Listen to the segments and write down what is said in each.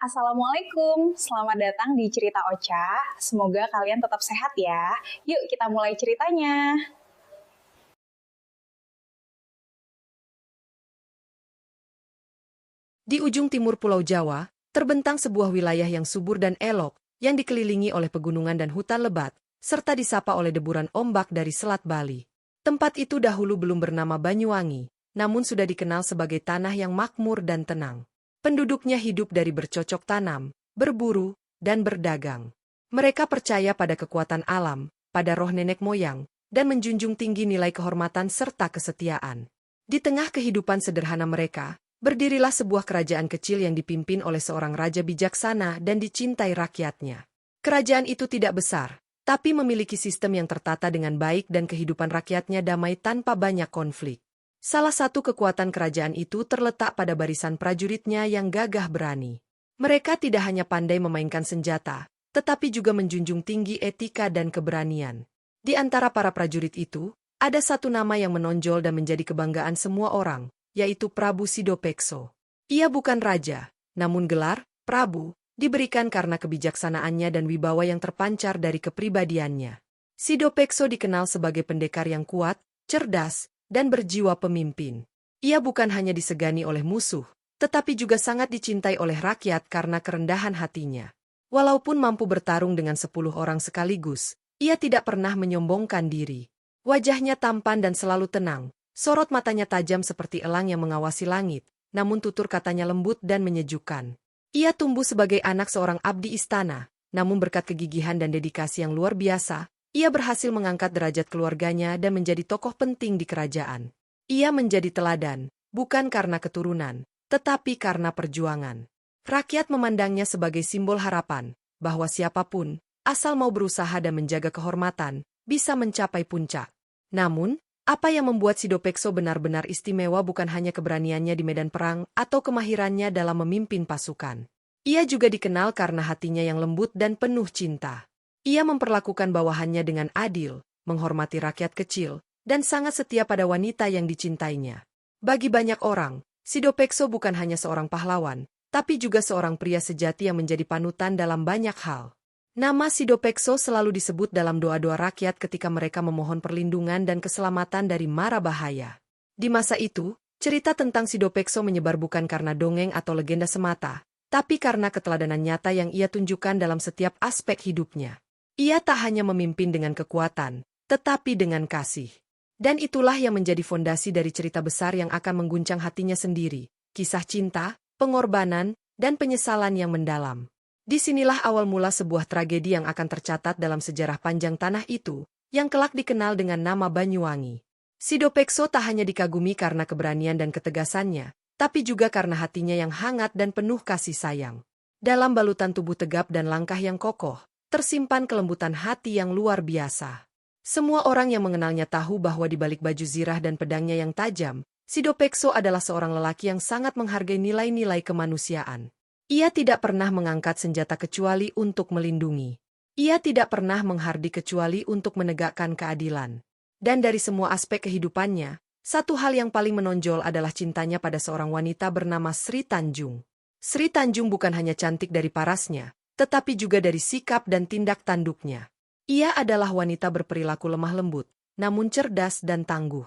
Assalamualaikum, selamat datang di Cerita Ocha. Semoga kalian tetap sehat ya. Yuk kita mulai ceritanya. Di ujung timur Pulau Jawa, terbentang sebuah wilayah yang subur dan elok, yang dikelilingi oleh pegunungan dan hutan lebat, serta disapa oleh deburan ombak dari Selat Bali. Tempat itu dahulu belum bernama Banyuwangi, namun sudah dikenal sebagai tanah yang makmur dan tenang. Penduduknya hidup dari bercocok tanam, berburu, dan berdagang. Mereka percaya pada kekuatan alam, pada roh nenek moyang, dan menjunjung tinggi nilai kehormatan serta kesetiaan. Di tengah kehidupan sederhana mereka, berdirilah sebuah kerajaan kecil yang dipimpin oleh seorang raja bijaksana dan dicintai rakyatnya. Kerajaan itu tidak besar, tapi memiliki sistem yang tertata dengan baik dan kehidupan rakyatnya damai tanpa banyak konflik. Salah satu kekuatan kerajaan itu terletak pada barisan prajuritnya yang gagah berani. Mereka tidak hanya pandai memainkan senjata, tetapi juga menjunjung tinggi etika dan keberanian. Di antara para prajurit itu, ada satu nama yang menonjol dan menjadi kebanggaan semua orang, yaitu Prabu Sidopekso. Ia bukan raja, namun gelar, Prabu, diberikan karena kebijaksanaannya dan wibawa yang terpancar dari kepribadiannya. Sidopekso dikenal sebagai pendekar yang kuat, cerdas, dan berjiwa pemimpin. Ia bukan hanya disegani oleh musuh, tetapi juga sangat dicintai oleh rakyat karena kerendahan hatinya. Walaupun mampu bertarung dengan 10 orang sekaligus, ia tidak pernah menyombongkan diri. Wajahnya tampan dan selalu tenang. Sorot matanya tajam seperti elang yang mengawasi langit, namun tutur katanya lembut dan menyejukkan. Ia tumbuh sebagai anak seorang abdi istana, namun berkat kegigihan dan dedikasi yang luar biasa, ia berhasil mengangkat derajat keluarganya dan menjadi tokoh penting di kerajaan. Ia menjadi teladan, bukan karena keturunan, tetapi karena perjuangan. Rakyat memandangnya sebagai simbol harapan, bahwa siapapun, asal mau berusaha dan menjaga kehormatan, bisa mencapai puncak. Namun, apa yang membuat Sidopekso benar-benar istimewa bukan hanya keberaniannya di medan perang atau kemahirannya dalam memimpin pasukan. Ia juga dikenal karena hatinya yang lembut dan penuh cinta. Ia memperlakukan bawahannya dengan adil, menghormati rakyat kecil, dan sangat setia pada wanita yang dicintainya. Bagi banyak orang, Sidopekso bukan hanya seorang pahlawan, tapi juga seorang pria sejati yang menjadi panutan dalam banyak hal. Nama Sidopekso selalu disebut dalam doa-doa rakyat ketika mereka memohon perlindungan dan keselamatan dari mara bahaya. Di masa itu, cerita tentang Sidopekso menyebar bukan karena dongeng atau legenda semata, tapi karena keteladanan nyata yang ia tunjukkan dalam setiap aspek hidupnya. Ia tak hanya memimpin dengan kekuatan, tetapi dengan kasih. Dan itulah yang menjadi fondasi dari cerita besar yang akan mengguncang hatinya sendiri, kisah cinta, pengorbanan, dan penyesalan yang mendalam. Disinilah awal mula sebuah tragedi yang akan tercatat dalam sejarah panjang tanah itu, yang kelak dikenal dengan nama Banyuwangi. Sidopekso tak hanya dikagumi karena keberanian dan ketegasannya, tapi juga karena hatinya yang hangat dan penuh kasih sayang. Dalam balutan tubuh tegap dan langkah yang kokoh, tersimpan kelembutan hati yang luar biasa. Semua orang yang mengenalnya tahu bahwa di balik baju zirah dan pedangnya yang tajam, Sidopekso adalah seorang lelaki yang sangat menghargai nilai-nilai kemanusiaan. Ia tidak pernah mengangkat senjata kecuali untuk melindungi. Ia tidak pernah menghardi kecuali untuk menegakkan keadilan. Dan dari semua aspek kehidupannya, satu hal yang paling menonjol adalah cintanya pada seorang wanita bernama Sri Tanjung. Sri Tanjung bukan hanya cantik dari parasnya, tetapi juga dari sikap dan tindak tanduknya. Ia adalah wanita berperilaku lemah lembut, namun cerdas dan tangguh.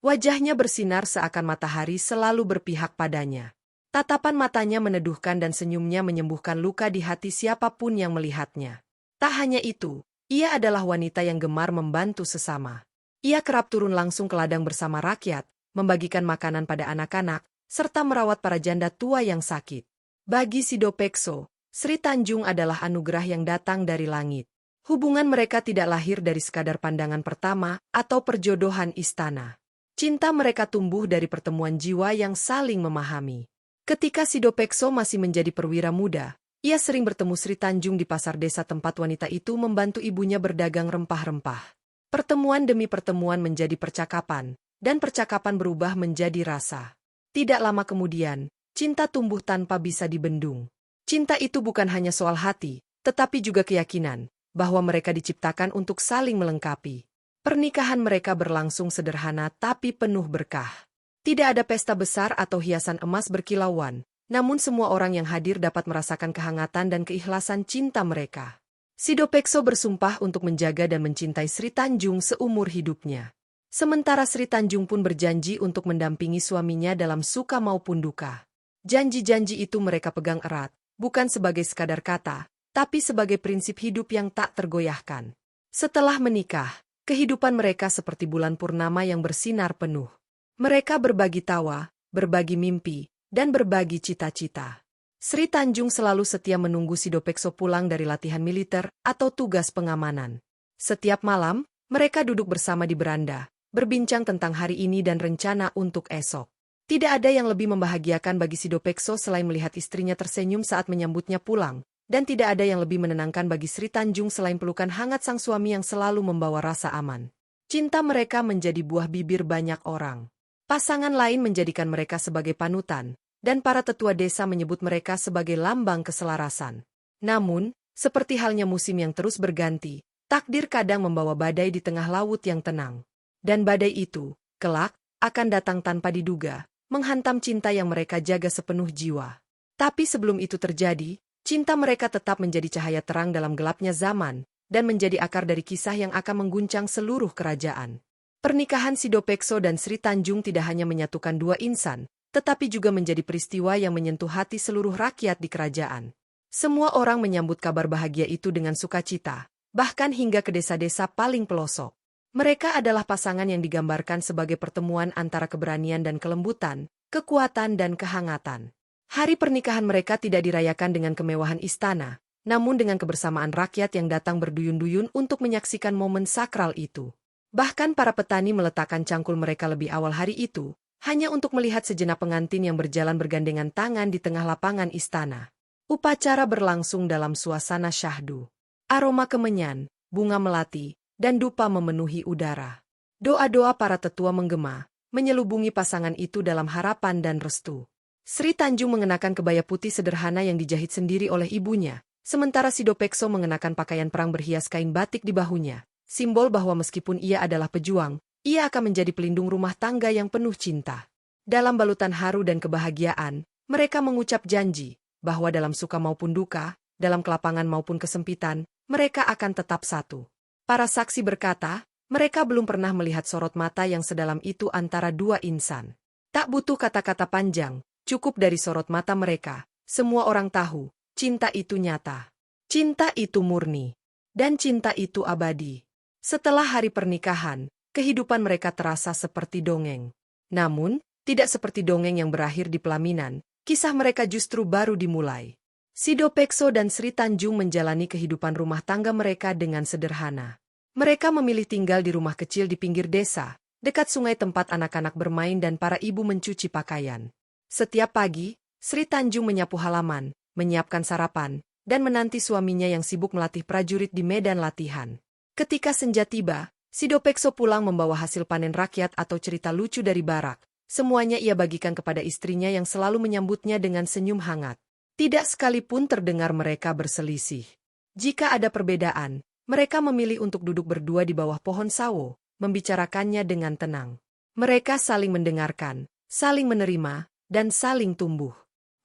Wajahnya bersinar seakan matahari selalu berpihak padanya. Tatapan matanya meneduhkan dan senyumnya menyembuhkan luka di hati siapapun yang melihatnya. Tak hanya itu, ia adalah wanita yang gemar membantu sesama. Ia kerap turun langsung ke ladang bersama rakyat, membagikan makanan pada anak-anak, serta merawat para janda tua yang sakit. Bagi Sidopekso, Sri Tanjung adalah anugerah yang datang dari langit. Hubungan mereka tidak lahir dari sekadar pandangan pertama atau perjodohan istana. Cinta mereka tumbuh dari pertemuan jiwa yang saling memahami. Ketika Sidopekso masih menjadi perwira muda, ia sering bertemu Sri Tanjung di pasar desa tempat wanita itu membantu ibunya berdagang rempah-rempah. Pertemuan demi pertemuan menjadi percakapan, dan percakapan berubah menjadi rasa. Tidak lama kemudian, cinta tumbuh tanpa bisa dibendung. Cinta itu bukan hanya soal hati, tetapi juga keyakinan bahwa mereka diciptakan untuk saling melengkapi. Pernikahan mereka berlangsung sederhana tapi penuh berkah. Tidak ada pesta besar atau hiasan emas berkilauan, namun semua orang yang hadir dapat merasakan kehangatan dan keikhlasan cinta mereka. Sidopekso bersumpah untuk menjaga dan mencintai Sri Tanjung seumur hidupnya. Sementara Sri Tanjung pun berjanji untuk mendampingi suaminya dalam suka maupun duka. Janji-janji itu mereka pegang erat, bukan sebagai sekadar kata, tapi sebagai prinsip hidup yang tak tergoyahkan. Setelah menikah, kehidupan mereka seperti bulan purnama yang bersinar penuh. Mereka berbagi tawa, berbagi mimpi, dan berbagi cita-cita. Sri Tanjung selalu setia menunggu Sidopekso pulang dari latihan militer atau tugas pengamanan. Setiap malam, mereka duduk bersama di beranda, berbincang tentang hari ini dan rencana untuk esok. Tidak ada yang lebih membahagiakan bagi Sidopekso selain melihat istrinya tersenyum saat menyambutnya pulang, dan tidak ada yang lebih menenangkan bagi Sri Tanjung selain pelukan hangat sang suami yang selalu membawa rasa aman. Cinta mereka menjadi buah bibir banyak orang. Pasangan lain menjadikan mereka sebagai panutan, dan para tetua desa menyebut mereka sebagai lambang keselarasan. Namun, seperti halnya musim yang terus berganti, takdir kadang membawa badai di tengah laut yang tenang. Dan badai itu, kelak, akan datang tanpa diduga, menghantam cinta yang mereka jaga sepenuh jiwa. Tapi sebelum itu terjadi, cinta mereka tetap menjadi cahaya terang dalam gelapnya zaman, dan menjadi akar dari kisah yang akan mengguncang seluruh kerajaan. Pernikahan Sidopekso dan Sri Tanjung tidak hanya menyatukan dua insan, tetapi juga menjadi peristiwa yang menyentuh hati seluruh rakyat di kerajaan. Semua orang menyambut kabar bahagia itu dengan sukacita, bahkan hingga ke desa-desa paling pelosok. Mereka adalah pasangan yang digambarkan sebagai pertemuan antara keberanian dan kelembutan, kekuatan dan kehangatan. Hari pernikahan mereka tidak dirayakan dengan kemewahan istana, namun dengan kebersamaan rakyat yang datang berduyun-duyun untuk menyaksikan momen sakral itu. Bahkan para petani meletakkan cangkul mereka lebih awal hari itu, hanya untuk melihat sejenak pengantin yang berjalan bergandengan tangan di tengah lapangan istana. Upacara berlangsung dalam suasana syahdu. Aroma kemenyan, bunga melati, dan dupa memenuhi udara. Doa-doa para tetua menggema, menyelubungi pasangan itu dalam harapan dan restu. Sri Tanjung mengenakan kebaya putih sederhana yang dijahit sendiri oleh ibunya, sementara Sidopekso mengenakan pakaian perang berhias kain batik di bahunya, simbol bahwa meskipun ia adalah pejuang, ia akan menjadi pelindung rumah tangga yang penuh cinta. Dalam balutan haru dan kebahagiaan, mereka mengucap janji bahwa dalam suka maupun duka, dalam kelapangan maupun kesempitan, mereka akan tetap satu. Para saksi berkata, mereka belum pernah melihat sorot mata yang sedalam itu antara dua insan. Tak butuh kata-kata panjang, cukup dari sorot mata mereka, semua orang tahu, cinta itu nyata. Cinta itu murni. Dan cinta itu abadi. Setelah hari pernikahan, kehidupan mereka terasa seperti dongeng. Namun, tidak seperti dongeng yang berakhir di pelaminan, kisah mereka justru baru dimulai. Sidopekso dan Sri Tanjung menjalani kehidupan rumah tangga mereka dengan sederhana. Mereka memilih tinggal di rumah kecil di pinggir desa, dekat sungai tempat anak-anak bermain dan para ibu mencuci pakaian. Setiap pagi, Sri Tanjung menyapu halaman, menyiapkan sarapan, dan menanti suaminya yang sibuk melatih prajurit di medan latihan. Ketika senja tiba, Sidopekso pulang membawa hasil panen rakyat atau cerita lucu dari barak. Semuanya ia bagikan kepada istrinya yang selalu menyambutnya dengan senyum hangat. Tidak sekalipun terdengar mereka berselisih. Jika ada perbedaan, mereka memilih untuk duduk berdua di bawah pohon sawo, membicarakannya dengan tenang. Mereka saling mendengarkan, saling menerima, dan saling tumbuh.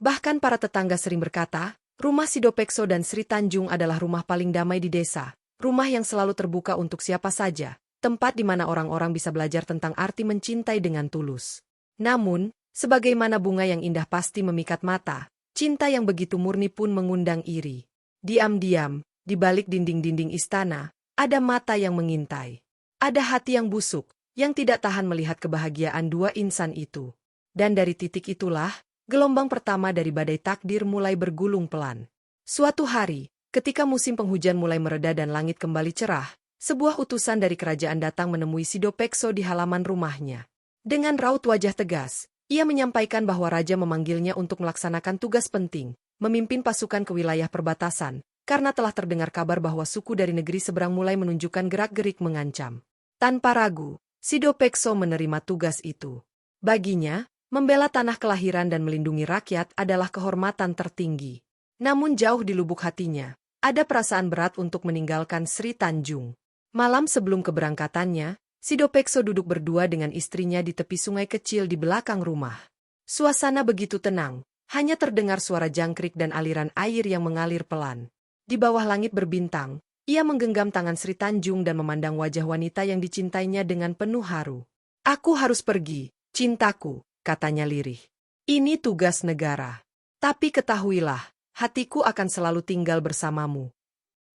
Bahkan para tetangga sering berkata, rumah Sidopekso dan Sri Tanjung adalah rumah paling damai di desa. Rumah yang selalu terbuka untuk siapa saja, tempat di mana orang-orang bisa belajar tentang arti mencintai dengan tulus. Namun, sebagaimana bunga yang indah pasti memikat mata, cinta yang begitu murni pun mengundang iri. Diam-diam, di balik dinding-dinding istana, ada mata yang mengintai. Ada hati yang busuk, yang tidak tahan melihat kebahagiaan dua insan itu. Dan dari titik itulah, gelombang pertama dari badai takdir mulai bergulung pelan. Suatu hari, ketika musim penghujan mulai mereda dan langit kembali cerah, sebuah utusan dari kerajaan datang menemui Sidopekso di halaman rumahnya. Dengan raut wajah tegas, ia menyampaikan bahwa raja memanggilnya untuk melaksanakan tugas penting, memimpin pasukan ke wilayah perbatasan, karena telah terdengar kabar bahwa suku dari negeri seberang mulai menunjukkan gerak-gerik mengancam. Tanpa ragu, Sidopekso menerima tugas itu. Baginya, membela tanah kelahiran dan melindungi rakyat adalah kehormatan tertinggi. Namun jauh di lubuk hatinya, ada perasaan berat untuk meninggalkan Sri Tanjung. Malam sebelum keberangkatannya, Sidopekso duduk berdua dengan istrinya di tepi sungai kecil di belakang rumah. Suasana begitu tenang, Hanya terdengar suara jangkrik dan aliran air yang mengalir pelan. Di bawah langit berbintang, ia menggenggam tangan Sri Tanjung dan memandang wajah wanita yang dicintainya dengan penuh haru. "Aku harus pergi, cintaku," katanya lirih. "Ini tugas negara. Tapi ketahuilah, hatiku akan selalu tinggal bersamamu."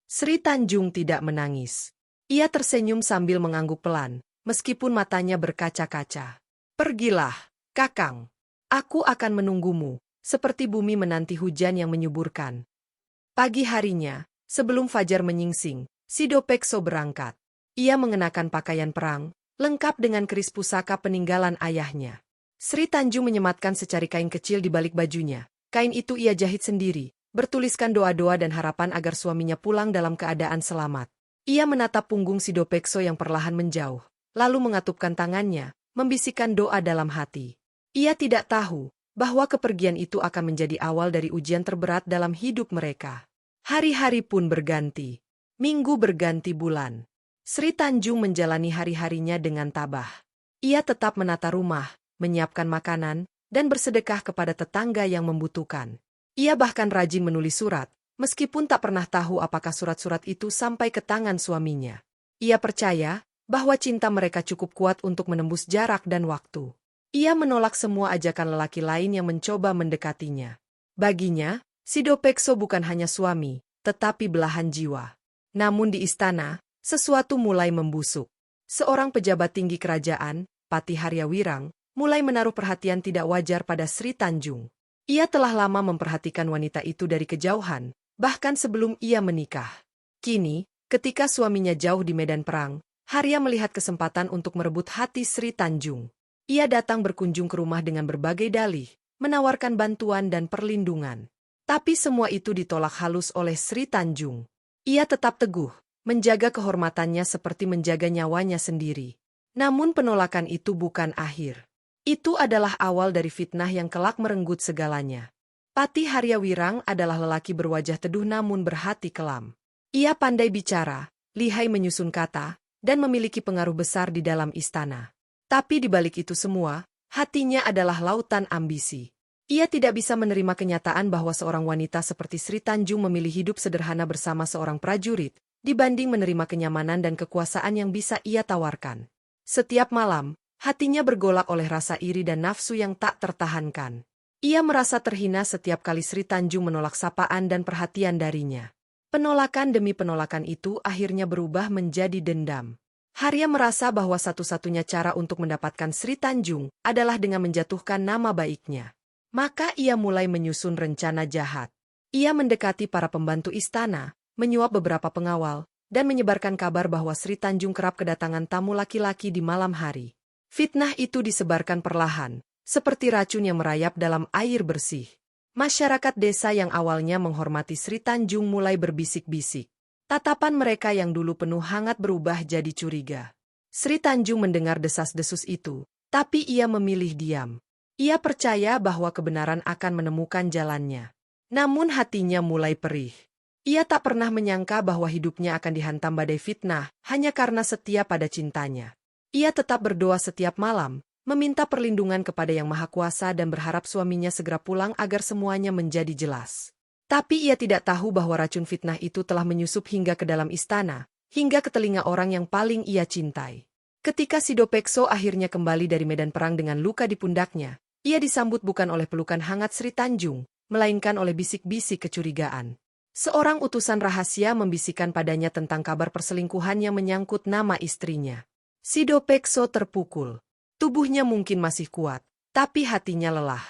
Sri Tanjung tidak menangis. Ia tersenyum sambil mengangguk pelan, meskipun matanya berkaca-kaca. "Pergilah, Kakang. Aku akan menunggumu, seperti bumi menanti hujan yang menyuburkan." Pagi harinya, sebelum fajar menyingsing, Sidopekso berangkat. Ia mengenakan pakaian perang, lengkap dengan keris pusaka peninggalan ayahnya. Sri Tanjung menyematkan secari kain kecil di balik bajunya. Kain itu ia jahit sendiri, bertuliskan doa-doa dan harapan agar suaminya pulang dalam keadaan selamat. Ia menatap punggung Sidopekso yang perlahan menjauh, lalu mengatupkan tangannya, membisikkan doa dalam hati. Ia tidak tahu bahwa kepergian itu akan menjadi awal dari ujian terberat dalam hidup mereka. Hari-hari pun berganti. Minggu berganti bulan. Sri Tanjung menjalani hari-harinya dengan tabah. Ia tetap menata rumah, menyiapkan makanan, dan bersedekah kepada tetangga yang membutuhkan. Ia bahkan rajin menulis surat, meskipun tak pernah tahu apakah surat-surat itu sampai ke tangan suaminya. Ia percaya bahwa cinta mereka cukup kuat untuk menembus jarak dan waktu. Ia menolak semua ajakan lelaki lain yang mencoba mendekatinya. Baginya, Sidopekso bukan hanya suami, tetapi belahan jiwa. Namun di istana, sesuatu mulai membusuk. Seorang pejabat tinggi kerajaan, Pati Haryawirang, mulai menaruh perhatian tidak wajar pada Sri Tanjung. Ia telah lama memperhatikan wanita itu dari kejauhan, bahkan sebelum ia menikah. Kini, ketika suaminya jauh di medan perang, Harya melihat kesempatan untuk merebut hati Sri Tanjung. Ia datang berkunjung ke rumah dengan berbagai dalih, menawarkan bantuan dan perlindungan. Tapi semua itu ditolak halus oleh Sri Tanjung. Ia tetap teguh, menjaga kehormatannya seperti menjaga nyawanya sendiri. Namun penolakan itu bukan akhir. Itu adalah awal dari fitnah yang kelak merenggut segalanya. Pati Haryawirang adalah lelaki berwajah teduh namun berhati kelam. Ia pandai bicara, lihai menyusun kata, dan memiliki pengaruh besar di dalam istana. Tapi di balik itu semua, hatinya adalah lautan ambisi. Ia tidak bisa menerima kenyataan bahwa seorang wanita seperti Sri Tanjung memilih hidup sederhana bersama seorang prajurit, dibanding menerima kenyamanan dan kekuasaan yang bisa ia tawarkan. Setiap malam, hatinya bergolak oleh rasa iri dan nafsu yang tak tertahankan. Ia merasa terhina setiap kali Sri Tanjung menolak sapaan dan perhatian darinya. Penolakan demi penolakan itu akhirnya berubah menjadi dendam. Harya merasa bahwa satu-satunya cara untuk mendapatkan Sri Tanjung adalah dengan menjatuhkan nama baiknya. Maka ia mulai menyusun rencana jahat. Ia mendekati para pembantu istana, menyuap beberapa pengawal, dan menyebarkan kabar bahwa Sri Tanjung kerap kedatangan tamu laki-laki di malam hari. Fitnah itu disebarkan perlahan, seperti racun yang merayap dalam air bersih. Masyarakat desa yang awalnya menghormati Sri Tanjung mulai berbisik-bisik. Tatapan mereka yang dulu penuh hangat berubah jadi curiga. Sri Tanjung mendengar desas-desus itu, tapi ia memilih diam. Ia percaya bahwa kebenaran akan menemukan jalannya. Namun hatinya mulai perih. Ia tak pernah menyangka bahwa hidupnya akan dihantam badai fitnah hanya karena setia pada cintanya. Ia tetap berdoa setiap malam, meminta perlindungan kepada Yang Maha Kuasa dan berharap suaminya segera pulang agar semuanya menjadi jelas. Tapi ia tidak tahu bahwa racun fitnah itu telah menyusup hingga ke dalam istana, hingga ke telinga orang yang paling ia cintai. Ketika Sidopekso akhirnya kembali dari medan perang dengan luka di pundaknya, ia disambut bukan oleh pelukan hangat Sri Tanjung, melainkan oleh bisik-bisik kecurigaan. Seorang utusan rahasia membisikkan padanya tentang kabar perselingkuhan yang menyangkut nama istrinya. Sidopekso terpukul. Tubuhnya mungkin masih kuat, tapi hatinya lelah.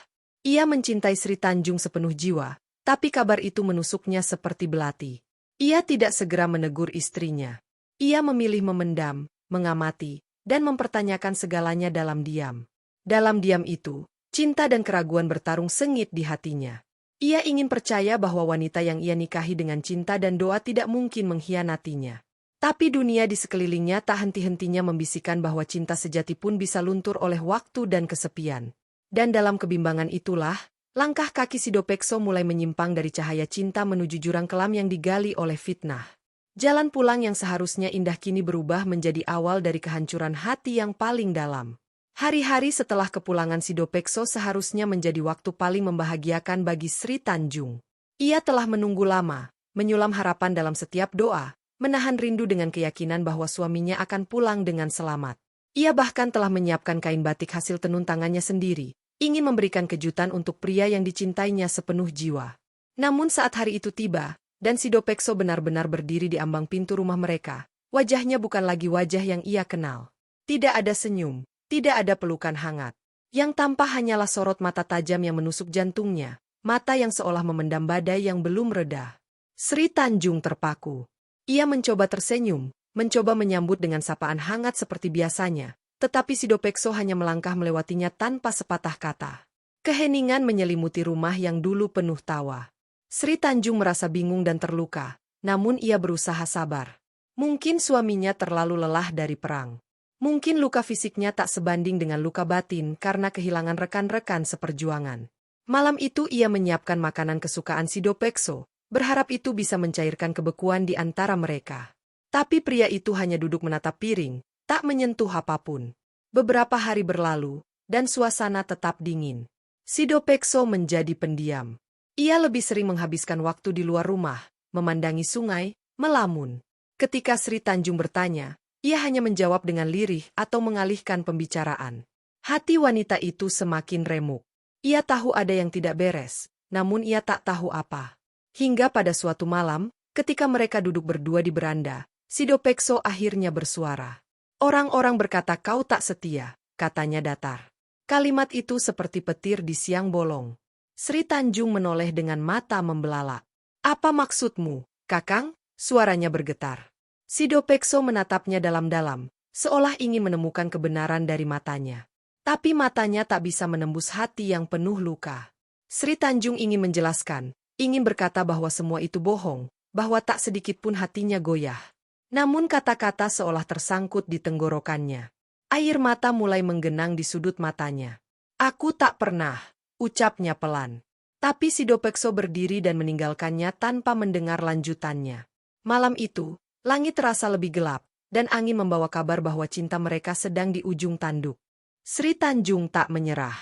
Ia mencintai Sri Tanjung sepenuh jiwa, tapi kabar itu menusuknya seperti belati. Ia tidak segera menegur istrinya. Ia memilih memendam, mengamati, dan mempertanyakan segalanya dalam diam. Dalam diam itu, cinta dan keraguan bertarung sengit di hatinya. Ia ingin percaya bahwa wanita yang ia nikahi dengan cinta dan doa tidak mungkin mengkhianatinya. Tapi dunia di sekelilingnya tak henti-hentinya membisikkan bahwa cinta sejati pun bisa luntur oleh waktu dan kesepian. Dan dalam kebimbangan itulah, langkah kaki Sidopekso mulai menyimpang dari cahaya cinta menuju jurang kelam yang digali oleh fitnah. Jalan pulang yang seharusnya indah kini berubah menjadi awal dari kehancuran hati yang paling dalam. Hari-hari setelah kepulangan Sidopekso seharusnya menjadi waktu paling membahagiakan bagi Sri Tanjung. Ia telah menunggu lama, menyulam harapan dalam setiap doa, menahan rindu dengan keyakinan bahwa suaminya akan pulang dengan selamat. Ia bahkan telah menyiapkan kain batik hasil tenun tangannya sendiri, ingin memberikan kejutan untuk pria yang dicintainya sepenuh jiwa. Namun saat hari itu tiba, dan Sidopekso benar-benar berdiri di ambang pintu rumah mereka, wajahnya bukan lagi wajah yang ia kenal. Tidak ada senyum, tidak ada pelukan hangat. Yang tampak hanyalah sorot mata tajam yang menusuk jantungnya, mata yang seolah memendam badai yang belum reda. Sri Tanjung terpaku. Ia mencoba tersenyum, mencoba menyambut dengan sapaan hangat seperti biasanya, tetapi Sidopekso hanya melangkah melewatinya tanpa sepatah kata. Keheningan menyelimuti rumah yang dulu penuh tawa. Sri Tanjung merasa bingung dan terluka, namun ia berusaha sabar. Mungkin suaminya terlalu lelah dari perang. Mungkin luka fisiknya tak sebanding dengan luka batin karena kehilangan rekan-rekan seperjuangan. Malam itu ia menyiapkan makanan kesukaan Sidopekso, berharap itu bisa mencairkan kebekuan di antara mereka. Tapi pria itu hanya duduk menatap piring, tak menyentuh apapun. Beberapa hari berlalu, dan suasana tetap dingin. Sidopekso menjadi pendiam. Ia lebih sering menghabiskan waktu di luar rumah, memandangi sungai, melamun. Ketika Sri Tanjung bertanya, ia hanya menjawab dengan lirih atau mengalihkan pembicaraan. Hati wanita itu semakin remuk. Ia tahu ada yang tidak beres, namun ia tak tahu apa. Hingga pada suatu malam, ketika mereka duduk berdua di beranda, Sidopekso akhirnya bersuara. Orang-orang berkata kau tak setia, katanya datar. Kalimat itu seperti petir di siang bolong. Sri Tanjung menoleh dengan mata membelalak. Apa maksudmu, Kakang? Suaranya bergetar. Sidopekso menatapnya dalam-dalam, seolah ingin menemukan kebenaran dari matanya. Tapi matanya tak bisa menembus hati yang penuh luka. Sri Tanjung ingin menjelaskan, ingin berkata bahwa semua itu bohong, bahwa tak sedikit pun hatinya goyah. Namun kata-kata seolah tersangkut di tenggorokannya. Air mata mulai menggenang di sudut matanya. Aku tak pernah, ucapnya pelan. Tapi Sidopekso berdiri dan meninggalkannya tanpa mendengar lanjutannya. Malam itu, langit terasa lebih gelap, dan angin membawa kabar bahwa cinta mereka sedang di ujung tanduk. Sri Tanjung tak menyerah.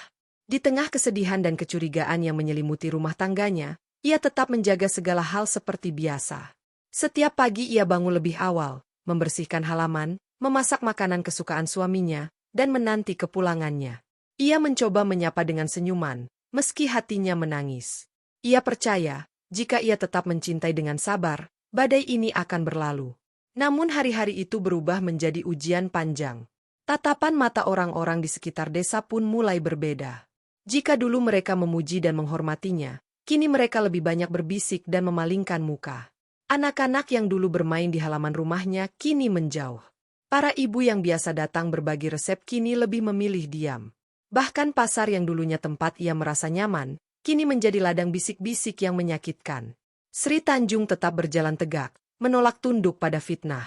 Di tengah kesedihan dan kecurigaan yang menyelimuti rumah tangganya, ia tetap menjaga segala hal seperti biasa. Setiap pagi ia bangun lebih awal, membersihkan halaman, memasak makanan kesukaan suaminya, dan menanti kepulangannya. Ia mencoba menyapa dengan senyuman, meski hatinya menangis. Ia percaya, jika ia tetap mencintai dengan sabar, badai ini akan berlalu. Namun hari-hari itu berubah menjadi ujian panjang. Tatapan mata orang-orang di sekitar desa pun mulai berbeda. Jika dulu mereka memuji dan menghormatinya, kini mereka lebih banyak berbisik dan memalingkan muka. Anak-anak yang dulu bermain di halaman rumahnya kini menjauh. Para ibu yang biasa datang berbagi resep kini lebih memilih diam. Bahkan pasar yang dulunya tempat ia merasa nyaman, kini menjadi ladang bisik-bisik yang menyakitkan. Sri Tanjung tetap berjalan tegak, menolak tunduk pada fitnah.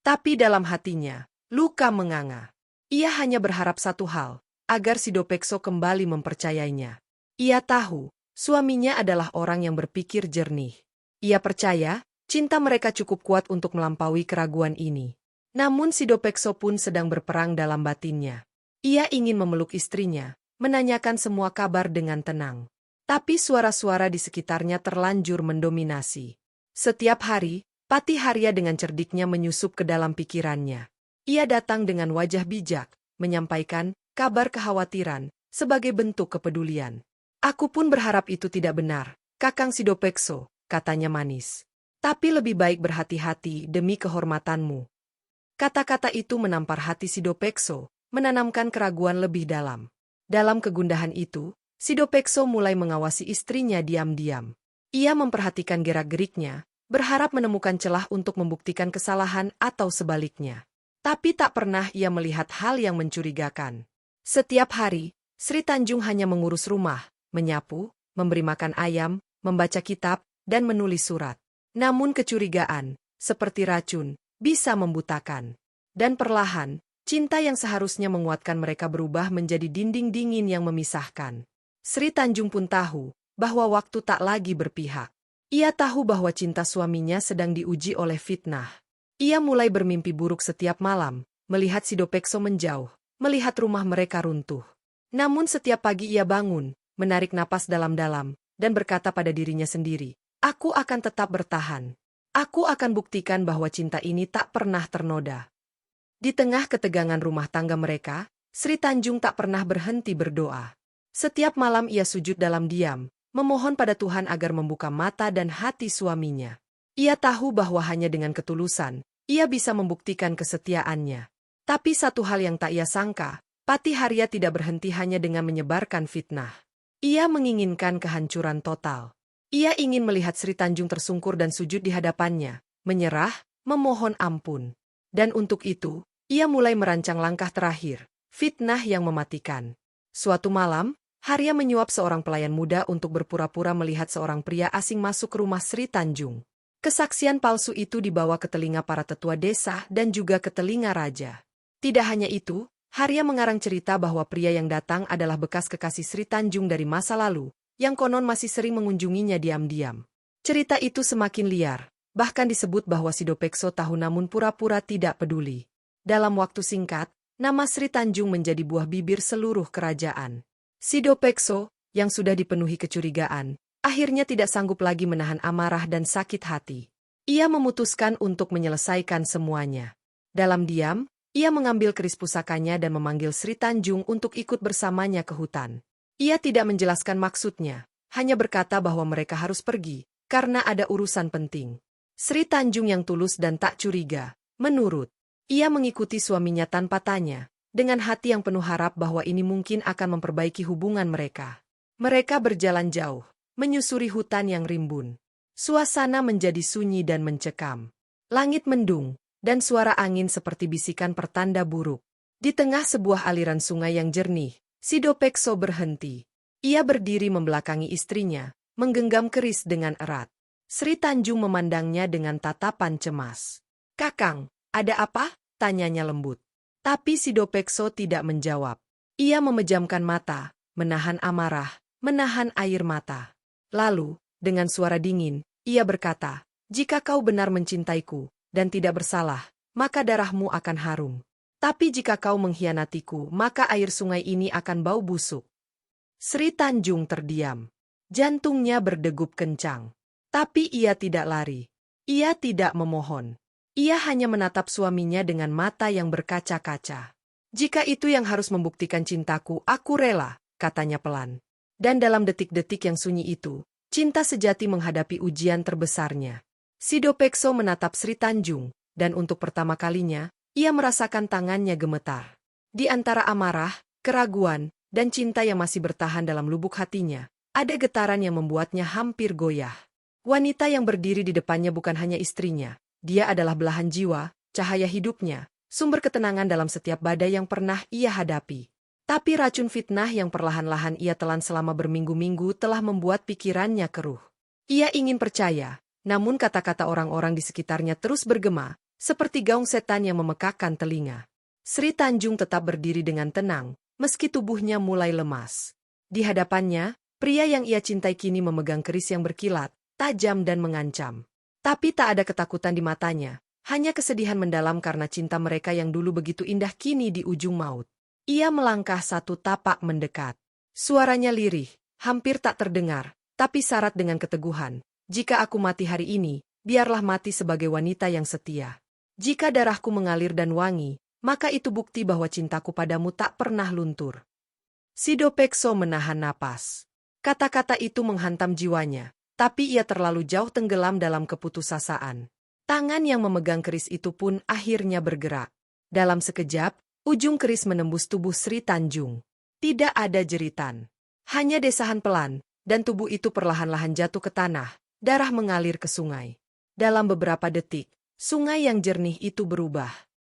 Tapi dalam hatinya, luka menganga. Ia hanya berharap satu hal, agar Sidopekso kembali mempercayainya. Ia tahu, suaminya adalah orang yang berpikir jernih. Ia percaya, cinta mereka cukup kuat untuk melampaui keraguan ini. Namun Sidopekso pun sedang berperang dalam batinnya. Ia ingin memeluk istrinya, menanyakan semua kabar dengan tenang. Tapi suara-suara di sekitarnya terlanjur mendominasi. Setiap hari, Patih Harya dengan cerdiknya menyusup ke dalam pikirannya. Ia datang dengan wajah bijak, menyampaikan kabar kekhawatiran sebagai bentuk kepedulian. Aku pun berharap itu tidak benar, Kakang Sidopekso, katanya manis. Tapi lebih baik berhati-hati demi kehormatanmu. Kata-kata itu menampar hati Sidopekso, menanamkan keraguan lebih dalam. Dalam kegundahan itu, Sidopekso mulai mengawasi istrinya diam-diam. Ia memperhatikan gerak-geriknya, berharap menemukan celah untuk membuktikan kesalahan atau sebaliknya. Tapi tak pernah ia melihat hal yang mencurigakan. Setiap hari, Sri Tanjung hanya mengurus rumah, menyapu, memberi makan ayam, membaca kitab, dan menulis surat. Namun kecurigaan, seperti racun, bisa membutakan. Dan perlahan, cinta yang seharusnya menguatkan mereka berubah menjadi dinding dingin yang memisahkan. Sri Tanjung pun tahu bahwa waktu tak lagi berpihak. Ia tahu bahwa cinta suaminya sedang diuji oleh fitnah. Ia mulai bermimpi buruk setiap malam, melihat Sidopekso menjauh, melihat rumah mereka runtuh. Namun setiap pagi ia bangun, menarik napas dalam-dalam, dan berkata pada dirinya sendiri, "Aku akan tetap bertahan. Aku akan buktikan bahwa cinta ini tak pernah ternoda." Di tengah ketegangan rumah tangga mereka, Sri Tanjung tak pernah berhenti berdoa. Setiap malam ia sujud dalam diam, memohon pada Tuhan agar membuka mata dan hati suaminya. Ia tahu bahwa hanya dengan ketulusan, ia bisa membuktikan kesetiaannya. Tapi satu hal yang tak ia sangka, Patih Harya tidak berhenti hanya dengan menyebarkan fitnah. Ia menginginkan kehancuran total. Ia ingin melihat Sri Tanjung tersungkur dan sujud di hadapannya, menyerah, memohon ampun. Dan untuk itu, ia mulai merancang langkah terakhir, fitnah yang mematikan. Suatu malam, Harya menyuap seorang pelayan muda untuk berpura-pura melihat seorang pria asing masuk ke rumah Sri Tanjung. Kesaksian palsu itu dibawa ke telinga para tetua desa dan juga ke telinga raja. Tidak hanya itu, Harya mengarang cerita bahwa pria yang datang adalah bekas kekasih Sri Tanjung dari masa lalu, yang konon masih sering mengunjunginya diam-diam. Cerita itu semakin liar, bahkan disebut bahwa Sidopekso tahu namun pura-pura tidak peduli. Dalam waktu singkat, nama Sri Tanjung menjadi buah bibir seluruh kerajaan. Sidopekso, yang sudah dipenuhi kecurigaan, akhirnya tidak sanggup lagi menahan amarah dan sakit hati. Ia memutuskan untuk menyelesaikan semuanya. Dalam diam, ia mengambil keris pusakanya dan memanggil Sri Tanjung untuk ikut bersamanya ke hutan. Ia tidak menjelaskan maksudnya, hanya berkata bahwa mereka harus pergi, karena ada urusan penting. Sri Tanjung yang tulus dan tak curiga, menurut. Ia mengikuti suaminya tanpa tanya, dengan hati yang penuh harap bahwa ini mungkin akan memperbaiki hubungan mereka. Mereka berjalan jauh, menyusuri hutan yang rimbun. Suasana menjadi sunyi dan mencekam. Langit mendung, dan suara angin seperti bisikan pertanda buruk. Di tengah sebuah aliran sungai yang jernih, Sidopekso berhenti. Ia berdiri membelakangi istrinya, menggenggam keris dengan erat. Sri Tanjung memandangnya dengan tatapan cemas. "Kakang, ada apa?" tanyanya lembut. Tapi Sidopekso tidak menjawab. Ia memejamkan mata, menahan amarah, menahan air mata. Lalu, dengan suara dingin, ia berkata, "Jika kau benar mencintaiku, dan tidak bersalah, maka darahmu akan harum. Tapi jika kau mengkhianatiku, maka air sungai ini akan bau busuk." Sri Tanjung terdiam. Jantungnya berdegup kencang. Tapi ia tidak lari. Ia tidak memohon. Ia hanya menatap suaminya dengan mata yang berkaca-kaca. "Jika itu yang harus membuktikan cintaku, aku rela," katanya pelan. Dan dalam detik-detik yang sunyi itu, cinta sejati menghadapi ujian terbesarnya. Sidopekso menatap Sri Tanjung, dan untuk pertama kalinya, ia merasakan tangannya gemetar. Di antara amarah, keraguan, dan cinta yang masih bertahan dalam lubuk hatinya, ada getaran yang membuatnya hampir goyah. Wanita yang berdiri di depannya bukan hanya istrinya, dia adalah belahan jiwa, cahaya hidupnya, sumber ketenangan dalam setiap badai yang pernah ia hadapi. Tapi racun fitnah yang perlahan-lahan ia telan selama berminggu-minggu telah membuat pikirannya keruh. Ia ingin percaya, namun kata-kata orang-orang di sekitarnya terus bergema, seperti gaung setan yang memekakkan telinga. Sri Tanjung tetap berdiri dengan tenang, meski tubuhnya mulai lemas. Di hadapannya, pria yang ia cintai kini memegang keris yang berkilat, tajam dan mengancam. Tapi tak ada ketakutan di matanya, hanya kesedihan mendalam karena cinta mereka yang dulu begitu indah kini di ujung maut. Ia melangkah satu tapak mendekat. Suaranya lirih, hampir tak terdengar, tapi syarat dengan keteguhan. "Jika aku mati hari ini, biarlah mati sebagai wanita yang setia. Jika darahku mengalir dan wangi, maka itu bukti bahwa cintaku padamu tak pernah luntur." Sidopekso menahan napas. Kata-kata itu menghantam jiwanya, tapi ia terlalu jauh tenggelam dalam keputusasaan. Tangan yang memegang keris itu pun akhirnya bergerak. Dalam sekejap, ujung keris menembus tubuh Sri Tanjung. Tidak ada jeritan. Hanya desahan pelan, dan tubuh itu perlahan-lahan jatuh ke tanah, darah mengalir ke sungai. Dalam beberapa detik, sungai yang jernih itu berubah.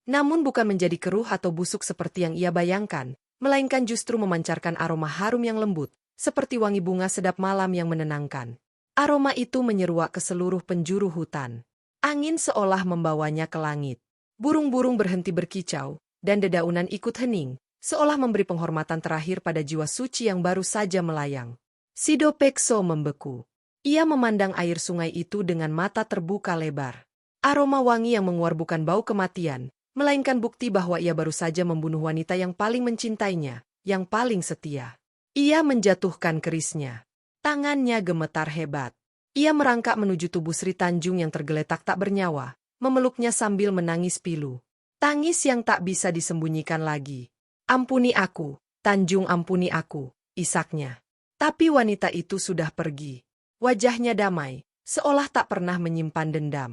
Namun bukan menjadi keruh atau busuk seperti yang ia bayangkan, melainkan justru memancarkan aroma harum yang lembut, seperti wangi bunga sedap malam yang menenangkan. Aroma itu menyeruak ke seluruh penjuru hutan. Angin seolah membawanya ke langit. Burung-burung berhenti berkicau, dan dedaunan ikut hening, seolah memberi penghormatan terakhir pada jiwa suci yang baru saja melayang. Sidopekso membeku. Ia memandang air sungai itu dengan mata terbuka lebar. Aroma wangi yang menguar bukan bau kematian, melainkan bukti bahwa ia baru saja membunuh wanita yang paling mencintainya, yang paling setia. Ia menjatuhkan kerisnya. Tangannya gemetar hebat. Ia merangkak menuju tubuh Sri Tanjung yang tergeletak tak bernyawa, memeluknya sambil menangis pilu. Tangis yang tak bisa disembunyikan lagi. "Ampuni aku, Tanjung, ampuni aku," isaknya. Tapi wanita itu sudah pergi. Wajahnya damai, seolah tak pernah menyimpan dendam.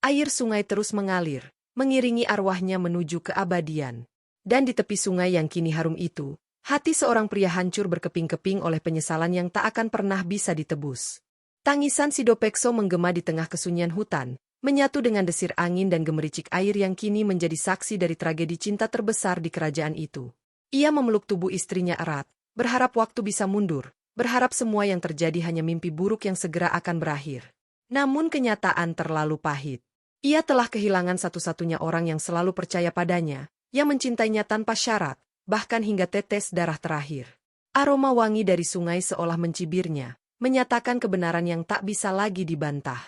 Air sungai terus mengalir, mengiringi arwahnya menuju keabadian. Dan di tepi sungai yang kini harum itu, hati seorang pria hancur berkeping-keping oleh penyesalan yang tak akan pernah bisa ditebus. Tangisan Sidopekso menggema di tengah kesunyian hutan, menyatu dengan desir angin dan gemericik air yang kini menjadi saksi dari tragedi cinta terbesar di kerajaan itu. Ia memeluk tubuh istrinya erat, berharap waktu bisa mundur, berharap semua yang terjadi hanya mimpi buruk yang segera akan berakhir. Namun kenyataan terlalu pahit. Ia telah kehilangan satu-satunya orang yang selalu percaya padanya, yang mencintainya tanpa syarat, bahkan hingga tetes darah terakhir. Aroma wangi dari sungai seolah mencibirnya, menyatakan kebenaran yang tak bisa lagi dibantah.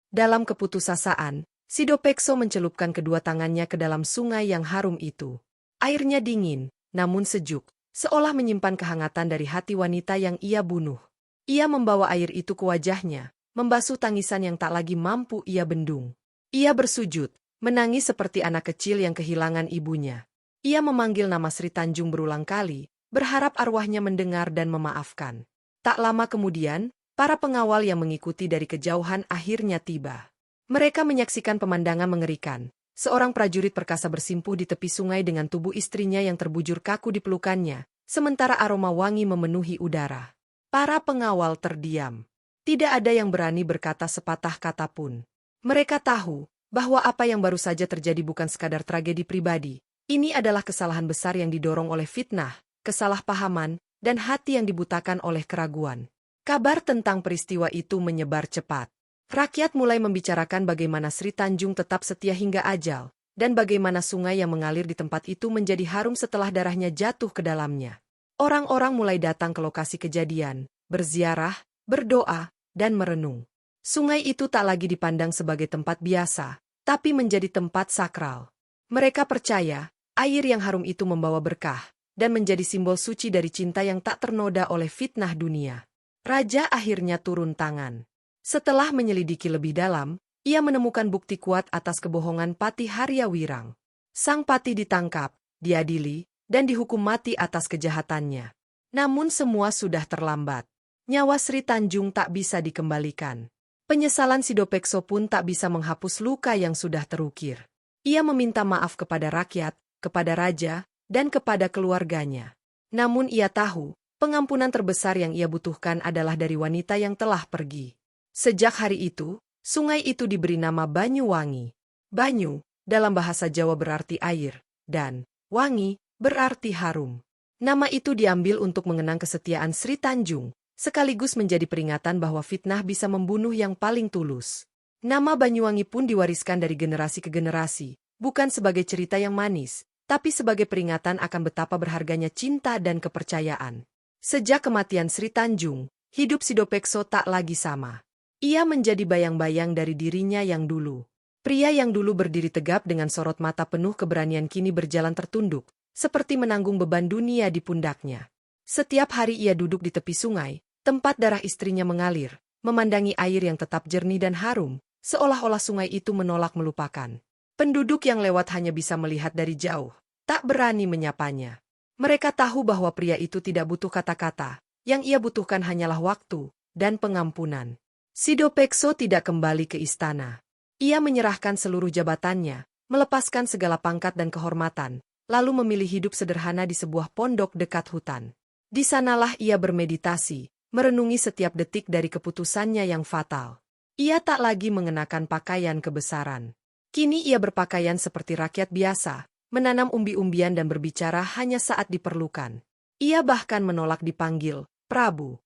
Dalam keputusasaan, Sidopekso mencelupkan kedua tangannya ke dalam sungai yang harum itu. Airnya dingin, namun sejuk, seolah menyimpan kehangatan dari hati wanita yang ia bunuh. Ia membawa air itu ke wajahnya, membasuh tangisan yang tak lagi mampu ia bendung. Ia bersujud, menangis seperti anak kecil yang kehilangan ibunya. Ia memanggil nama Sri Tanjung berulang kali, berharap arwahnya mendengar dan memaafkan. Tak lama kemudian, para pengawal yang mengikuti dari kejauhan akhirnya tiba. Mereka menyaksikan pemandangan mengerikan. Seorang prajurit perkasa bersimpuh di tepi sungai dengan tubuh istrinya yang terbujur kaku di pelukannya, sementara aroma wangi memenuhi udara. Para pengawal terdiam. Tidak ada yang berani berkata sepatah kata pun. Mereka tahu bahwa apa yang baru saja terjadi bukan sekadar tragedi pribadi. Ini adalah kesalahan besar yang didorong oleh fitnah, kesalahpahaman, dan hati yang dibutakan oleh keraguan. Kabar tentang peristiwa itu menyebar cepat. Rakyat mulai membicarakan bagaimana Sri Tanjung tetap setia hingga ajal, dan bagaimana sungai yang mengalir di tempat itu menjadi harum setelah darahnya jatuh ke dalamnya. Orang-orang mulai datang ke lokasi kejadian, berziarah, berdoa, dan merenung. Sungai itu tak lagi dipandang sebagai tempat biasa, tapi menjadi tempat sakral. Mereka percaya, air yang harum itu membawa berkah, dan menjadi simbol suci dari cinta yang tak ternoda oleh fitnah dunia. Raja akhirnya turun tangan. Setelah menyelidiki lebih dalam, ia menemukan bukti kuat atas kebohongan Patih Haryawirang. Sang patih ditangkap, diadili, dan dihukum mati atas kejahatannya. Namun semua sudah terlambat. Nyawa Sri Tanjung tak bisa dikembalikan. Penyesalan Sidopekso pun tak bisa menghapus luka yang sudah terukir. Ia meminta maaf kepada rakyat, kepada raja, dan kepada keluarganya. Namun ia tahu, pengampunan terbesar yang ia butuhkan adalah dari wanita yang telah pergi. Sejak hari itu, sungai itu diberi nama Banyuwangi. Banyu, dalam bahasa Jawa berarti air, dan wangi, berarti harum. Nama itu diambil untuk mengenang kesetiaan Sri Tanjung, sekaligus menjadi peringatan bahwa fitnah bisa membunuh yang paling tulus. Nama Banyuwangi pun diwariskan dari generasi ke generasi, bukan sebagai cerita yang manis, tapi sebagai peringatan akan betapa berharganya cinta dan kepercayaan. Sejak kematian Sri Tanjung, hidup Sidopekso tak lagi sama. Ia menjadi bayang-bayang dari dirinya yang dulu. Pria yang dulu berdiri tegap dengan sorot mata penuh keberanian kini berjalan tertunduk, seperti menanggung beban dunia di pundaknya. Setiap hari ia duduk di tepi sungai, tempat darah istrinya mengalir, memandangi air yang tetap jernih dan harum, seolah-olah sungai itu menolak melupakan. Penduduk yang lewat hanya bisa melihat dari jauh, tak berani menyapanya. Mereka tahu bahwa pria itu tidak butuh kata-kata, yang ia butuhkan hanyalah waktu dan pengampunan. Sidopekso tidak kembali ke istana. Ia menyerahkan seluruh jabatannya, melepaskan segala pangkat dan kehormatan, lalu memilih hidup sederhana di sebuah pondok dekat hutan. Di sanalah ia bermeditasi, merenungi setiap detik dari keputusannya yang fatal. Ia tak lagi mengenakan pakaian kebesaran. Kini ia berpakaian seperti rakyat biasa, menanam umbi-umbian dan berbicara hanya saat diperlukan. Ia bahkan menolak dipanggil Prabu.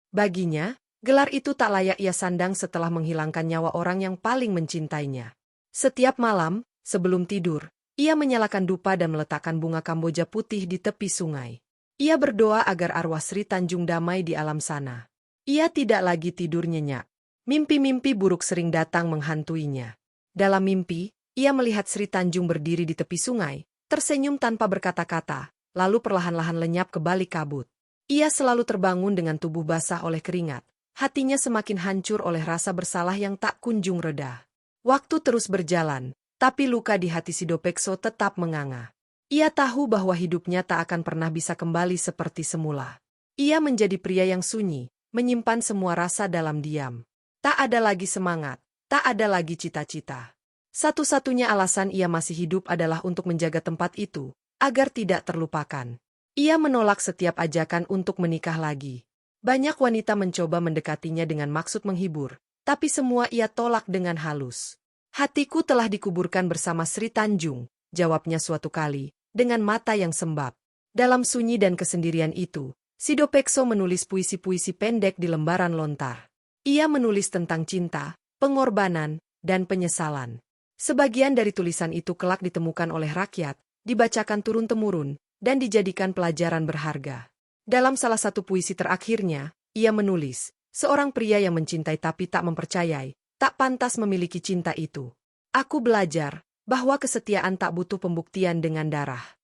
Baginya, gelar itu tak layak ia sandang setelah menghilangkan nyawa orang yang paling mencintainya. Setiap malam, sebelum tidur, ia menyalakan dupa dan meletakkan bunga kamboja putih di tepi sungai. Ia berdoa agar arwah Sri Tanjung damai di alam sana. Ia tidak lagi tidur nyenyak. Mimpi-mimpi buruk sering datang menghantuinya. Dalam mimpi, Ia melihat Sri Tanjung berdiri di tepi sungai, tersenyum tanpa berkata-kata, lalu perlahan-lahan lenyap ke balik kabut. Ia selalu terbangun dengan tubuh basah oleh keringat, hatinya semakin hancur oleh rasa bersalah yang tak kunjung reda. Waktu terus berjalan, tapi luka di hati Sidopekso tetap menganga. Ia tahu bahwa hidupnya tak akan pernah bisa kembali seperti semula. Ia menjadi pria yang sunyi, menyimpan semua rasa dalam diam. Tak ada lagi semangat, tak ada lagi cita-cita. Satu-satunya alasan ia masih hidup adalah untuk menjaga tempat itu, agar tidak terlupakan. Ia menolak setiap ajakan untuk menikah lagi. Banyak wanita mencoba mendekatinya dengan maksud menghibur, tapi semua ia tolak dengan halus. Hatiku telah dikuburkan bersama Sri Tanjung, jawabnya suatu kali, dengan mata yang sembab. Dalam sunyi dan kesendirian itu, Sidopekso menulis puisi-puisi pendek di lembaran lontar. Ia menulis tentang cinta, pengorbanan, dan penyesalan. Sebagian dari tulisan itu kelak ditemukan oleh rakyat, dibacakan turun-temurun, dan dijadikan pelajaran berharga. Dalam salah satu puisi terakhirnya, ia menulis, seorang pria yang mencintai tapi tak mempercayai, tak pantas memiliki cinta itu. Aku belajar bahwa kesetiaan tak butuh pembuktian dengan darah.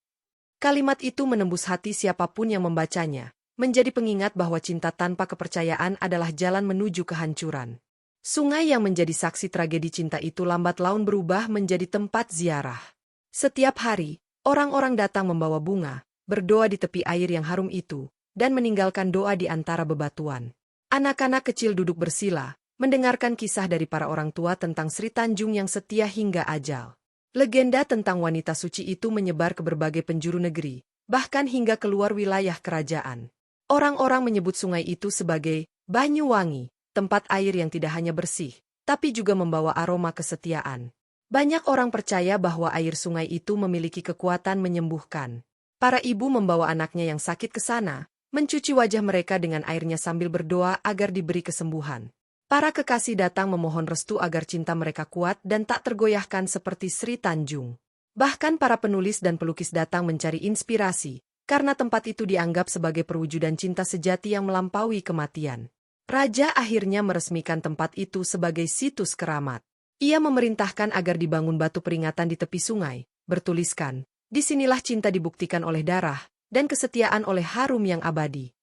Kalimat itu menembus hati siapapun yang membacanya, menjadi pengingat bahwa cinta tanpa kepercayaan adalah jalan menuju kehancuran. Sungai yang menjadi saksi tragedi cinta itu lambat laun berubah menjadi tempat ziarah. Setiap hari, orang-orang datang membawa bunga, berdoa di tepi air yang harum itu, dan meninggalkan doa di antara bebatuan. Anak-anak kecil duduk bersila, mendengarkan kisah dari para orang tua tentang Sri Tanjung yang setia hingga ajal. Legenda tentang wanita suci itu menyebar ke berbagai penjuru negeri, bahkan hingga keluar wilayah kerajaan. Orang-orang menyebut sungai itu sebagai Banyuwangi, tempat air yang tidak hanya bersih, tapi juga membawa aroma kesetiaan. Banyak orang percaya bahwa air sungai itu memiliki kekuatan menyembuhkan. Para ibu membawa anaknya yang sakit ke sana, mencuci wajah mereka dengan airnya sambil berdoa agar diberi kesembuhan. Para kekasih datang memohon restu agar cinta mereka kuat dan tak tergoyahkan seperti Sri Tanjung. Bahkan para penulis dan pelukis datang mencari inspirasi, karena tempat itu dianggap sebagai perwujudan cinta sejati yang melampaui kematian. Raja akhirnya meresmikan tempat itu sebagai situs keramat. Ia memerintahkan agar dibangun batu peringatan di tepi sungai, bertuliskan, disinilah cinta dibuktikan oleh darah, dan kesetiaan oleh harum yang abadi.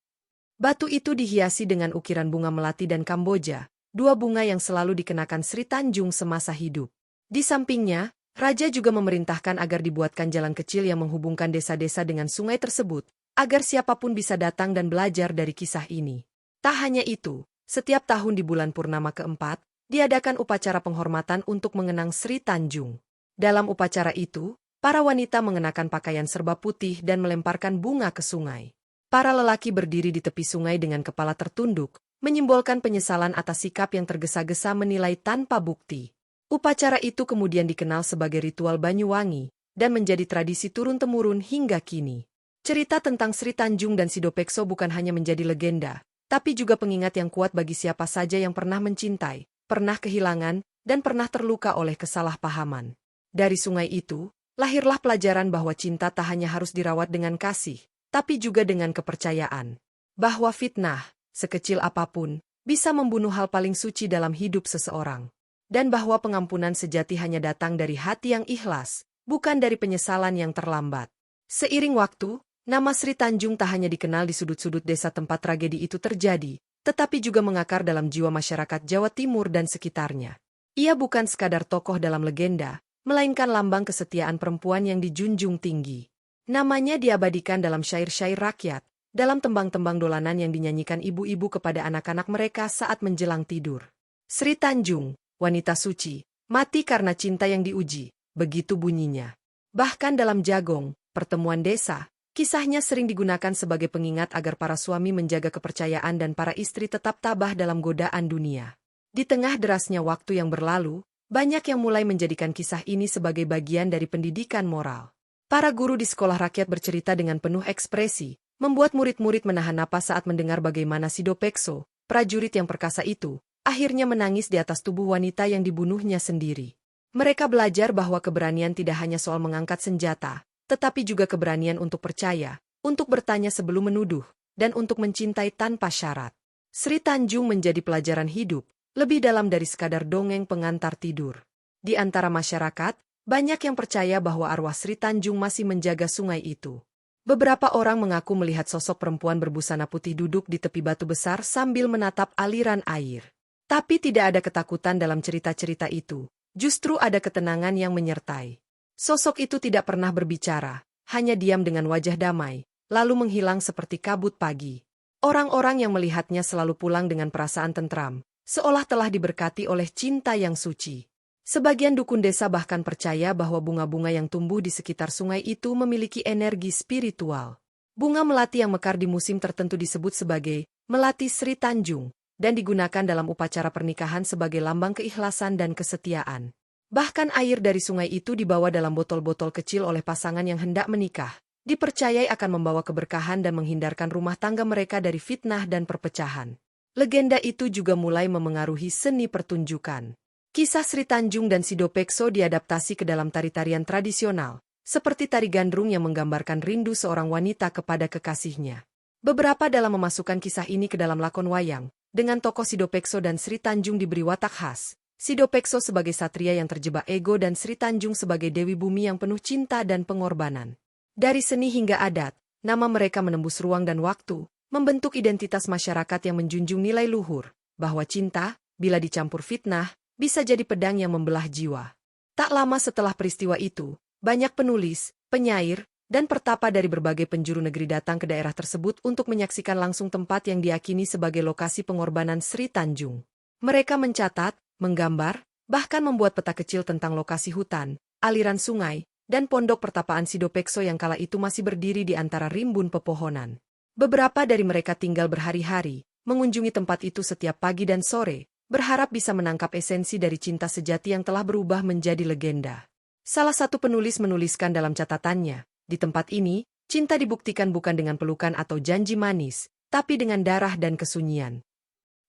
Batu itu dihiasi dengan ukiran bunga melati dan kamboja, dua bunga yang selalu dikenakan Sri Tanjung semasa hidup. Di sampingnya, Raja juga memerintahkan agar dibuatkan jalan kecil yang menghubungkan desa-desa dengan sungai tersebut, agar siapapun bisa datang dan belajar dari kisah ini. Tak hanya itu, setiap tahun di bulan purnama keempat, diadakan upacara penghormatan untuk mengenang Sri Tanjung. Dalam upacara itu, para wanita mengenakan pakaian serba putih dan melemparkan bunga ke sungai. Para lelaki berdiri di tepi sungai dengan kepala tertunduk, menyimbolkan penyesalan atas sikap yang tergesa-gesa menilai tanpa bukti. Upacara itu kemudian dikenal sebagai ritual Banyuwangi, dan menjadi tradisi turun-temurun hingga kini. Cerita tentang Sri Tanjung dan Sidopekso bukan hanya menjadi legenda, tapi juga pengingat yang kuat bagi siapa saja yang pernah mencintai, pernah kehilangan, dan pernah terluka oleh kesalahpahaman. Dari sungai itu, lahirlah pelajaran bahwa cinta tak hanya harus dirawat dengan kasih, tapi juga dengan kepercayaan. Bahwa fitnah, sekecil apapun, bisa membunuh hal paling suci dalam hidup seseorang. Dan bahwa pengampunan sejati hanya datang dari hati yang ikhlas, bukan dari penyesalan yang terlambat. Seiring waktu, nama Sri Tanjung tak hanya dikenal di sudut-sudut desa tempat tragedi itu terjadi, tetapi juga mengakar dalam jiwa masyarakat Jawa Timur dan sekitarnya. Ia bukan sekadar tokoh dalam legenda, melainkan lambang kesetiaan perempuan yang dijunjung tinggi. Namanya diabadikan dalam syair-syair rakyat, dalam tembang-tembang dolanan yang dinyanyikan ibu-ibu kepada anak-anak mereka saat menjelang tidur. Sri Tanjung, wanita suci, mati karena cinta yang diuji, begitu bunyinya. Bahkan dalam Jagong, pertemuan desa, kisahnya sering digunakan sebagai pengingat agar para suami menjaga kepercayaan dan para istri tetap tabah dalam godaan dunia. Di tengah derasnya waktu yang berlalu, banyak yang mulai menjadikan kisah ini sebagai bagian dari pendidikan moral. Para guru di sekolah rakyat bercerita dengan penuh ekspresi, membuat murid-murid menahan napas saat mendengar bagaimana Sidopekso, prajurit yang perkasa itu, akhirnya menangis di atas tubuh wanita yang dibunuhnya sendiri. Mereka belajar bahwa keberanian tidak hanya soal mengangkat senjata, tetapi juga keberanian untuk percaya, untuk bertanya sebelum menuduh, dan untuk mencintai tanpa syarat. Sri Tanjung menjadi pelajaran hidup, lebih dalam dari sekadar dongeng pengantar tidur. Di antara masyarakat, Banyak yang percaya bahwa arwah Sri Tanjung masih menjaga sungai itu. Beberapa orang mengaku melihat sosok perempuan berbusana putih duduk di tepi batu besar sambil menatap aliran air. Tapi tidak ada ketakutan dalam cerita-cerita itu, justru ada ketenangan yang menyertai. Sosok itu tidak pernah berbicara, hanya diam dengan wajah damai, lalu menghilang seperti kabut pagi. Orang-orang yang melihatnya selalu pulang dengan perasaan tentram, seolah telah diberkati oleh cinta yang suci. Sebagian dukun desa bahkan percaya bahwa bunga-bunga yang tumbuh di sekitar sungai itu memiliki energi spiritual. Bunga melati yang mekar di musim tertentu disebut sebagai melati Sri Tanjung, dan digunakan dalam upacara pernikahan sebagai lambang keikhlasan dan kesetiaan. Bahkan air dari sungai itu dibawa dalam botol-botol kecil oleh pasangan yang hendak menikah. Dipercayai akan membawa keberkahan dan menghindarkan rumah tangga mereka dari fitnah dan perpecahan. Legenda itu juga mulai memengaruhi seni pertunjukan. Kisah Sri Tanjung dan Sidopekso diadaptasi ke dalam tari-tarian tradisional, seperti tari gandrung yang menggambarkan rindu seorang wanita kepada kekasihnya. Beberapa dalam memasukkan kisah ini ke dalam lakon wayang, dengan tokoh Sidopekso dan Sri Tanjung diberi watak khas. Sidopekso sebagai satria yang terjebak ego dan Sri Tanjung sebagai dewi bumi yang penuh cinta dan pengorbanan. Dari seni hingga adat, nama mereka menembus ruang dan waktu, membentuk identitas masyarakat yang menjunjung nilai luhur, bahwa cinta, bila dicampur fitnah, bisa jadi pedang yang membelah jiwa. Tak lama setelah peristiwa itu, banyak penulis, penyair, dan pertapa dari berbagai penjuru negeri datang ke daerah tersebut untuk menyaksikan langsung tempat yang diyakini sebagai lokasi pengorbanan Sri Tanjung. Mereka mencatat, menggambar, bahkan membuat peta kecil tentang lokasi hutan, aliran sungai, dan pondok pertapaan Sidopekso yang kala itu masih berdiri di antara rimbun pepohonan. Beberapa dari mereka tinggal berhari-hari, mengunjungi tempat itu setiap pagi dan sore, berharap bisa menangkap esensi dari cinta sejati yang telah berubah menjadi legenda. Salah satu penulis menuliskan dalam catatannya, di tempat ini, cinta dibuktikan bukan dengan pelukan atau janji manis, tapi dengan darah dan kesunyian.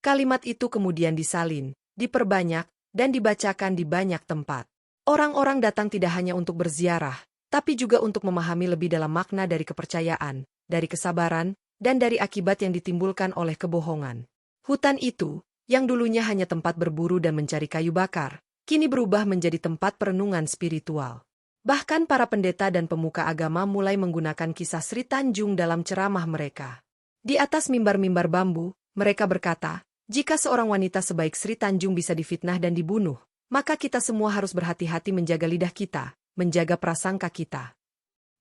Kalimat itu kemudian disalin, diperbanyak, dan dibacakan di banyak tempat. Orang-orang datang tidak hanya untuk berziarah, tapi juga untuk memahami lebih dalam makna dari kepercayaan, dari kesabaran, dan dari akibat yang ditimbulkan oleh kebohongan. Hutan itu, yang dulunya hanya tempat berburu dan mencari kayu bakar, kini berubah menjadi tempat perenungan spiritual. Bahkan para pendeta dan pemuka agama mulai menggunakan kisah Sri Tanjung dalam ceramah mereka. Di atas mimbar-mimbar bambu, mereka berkata, jika seorang wanita sebaik Sri Tanjung bisa difitnah dan dibunuh, maka kita semua harus berhati-hati menjaga lidah kita, menjaga prasangka kita.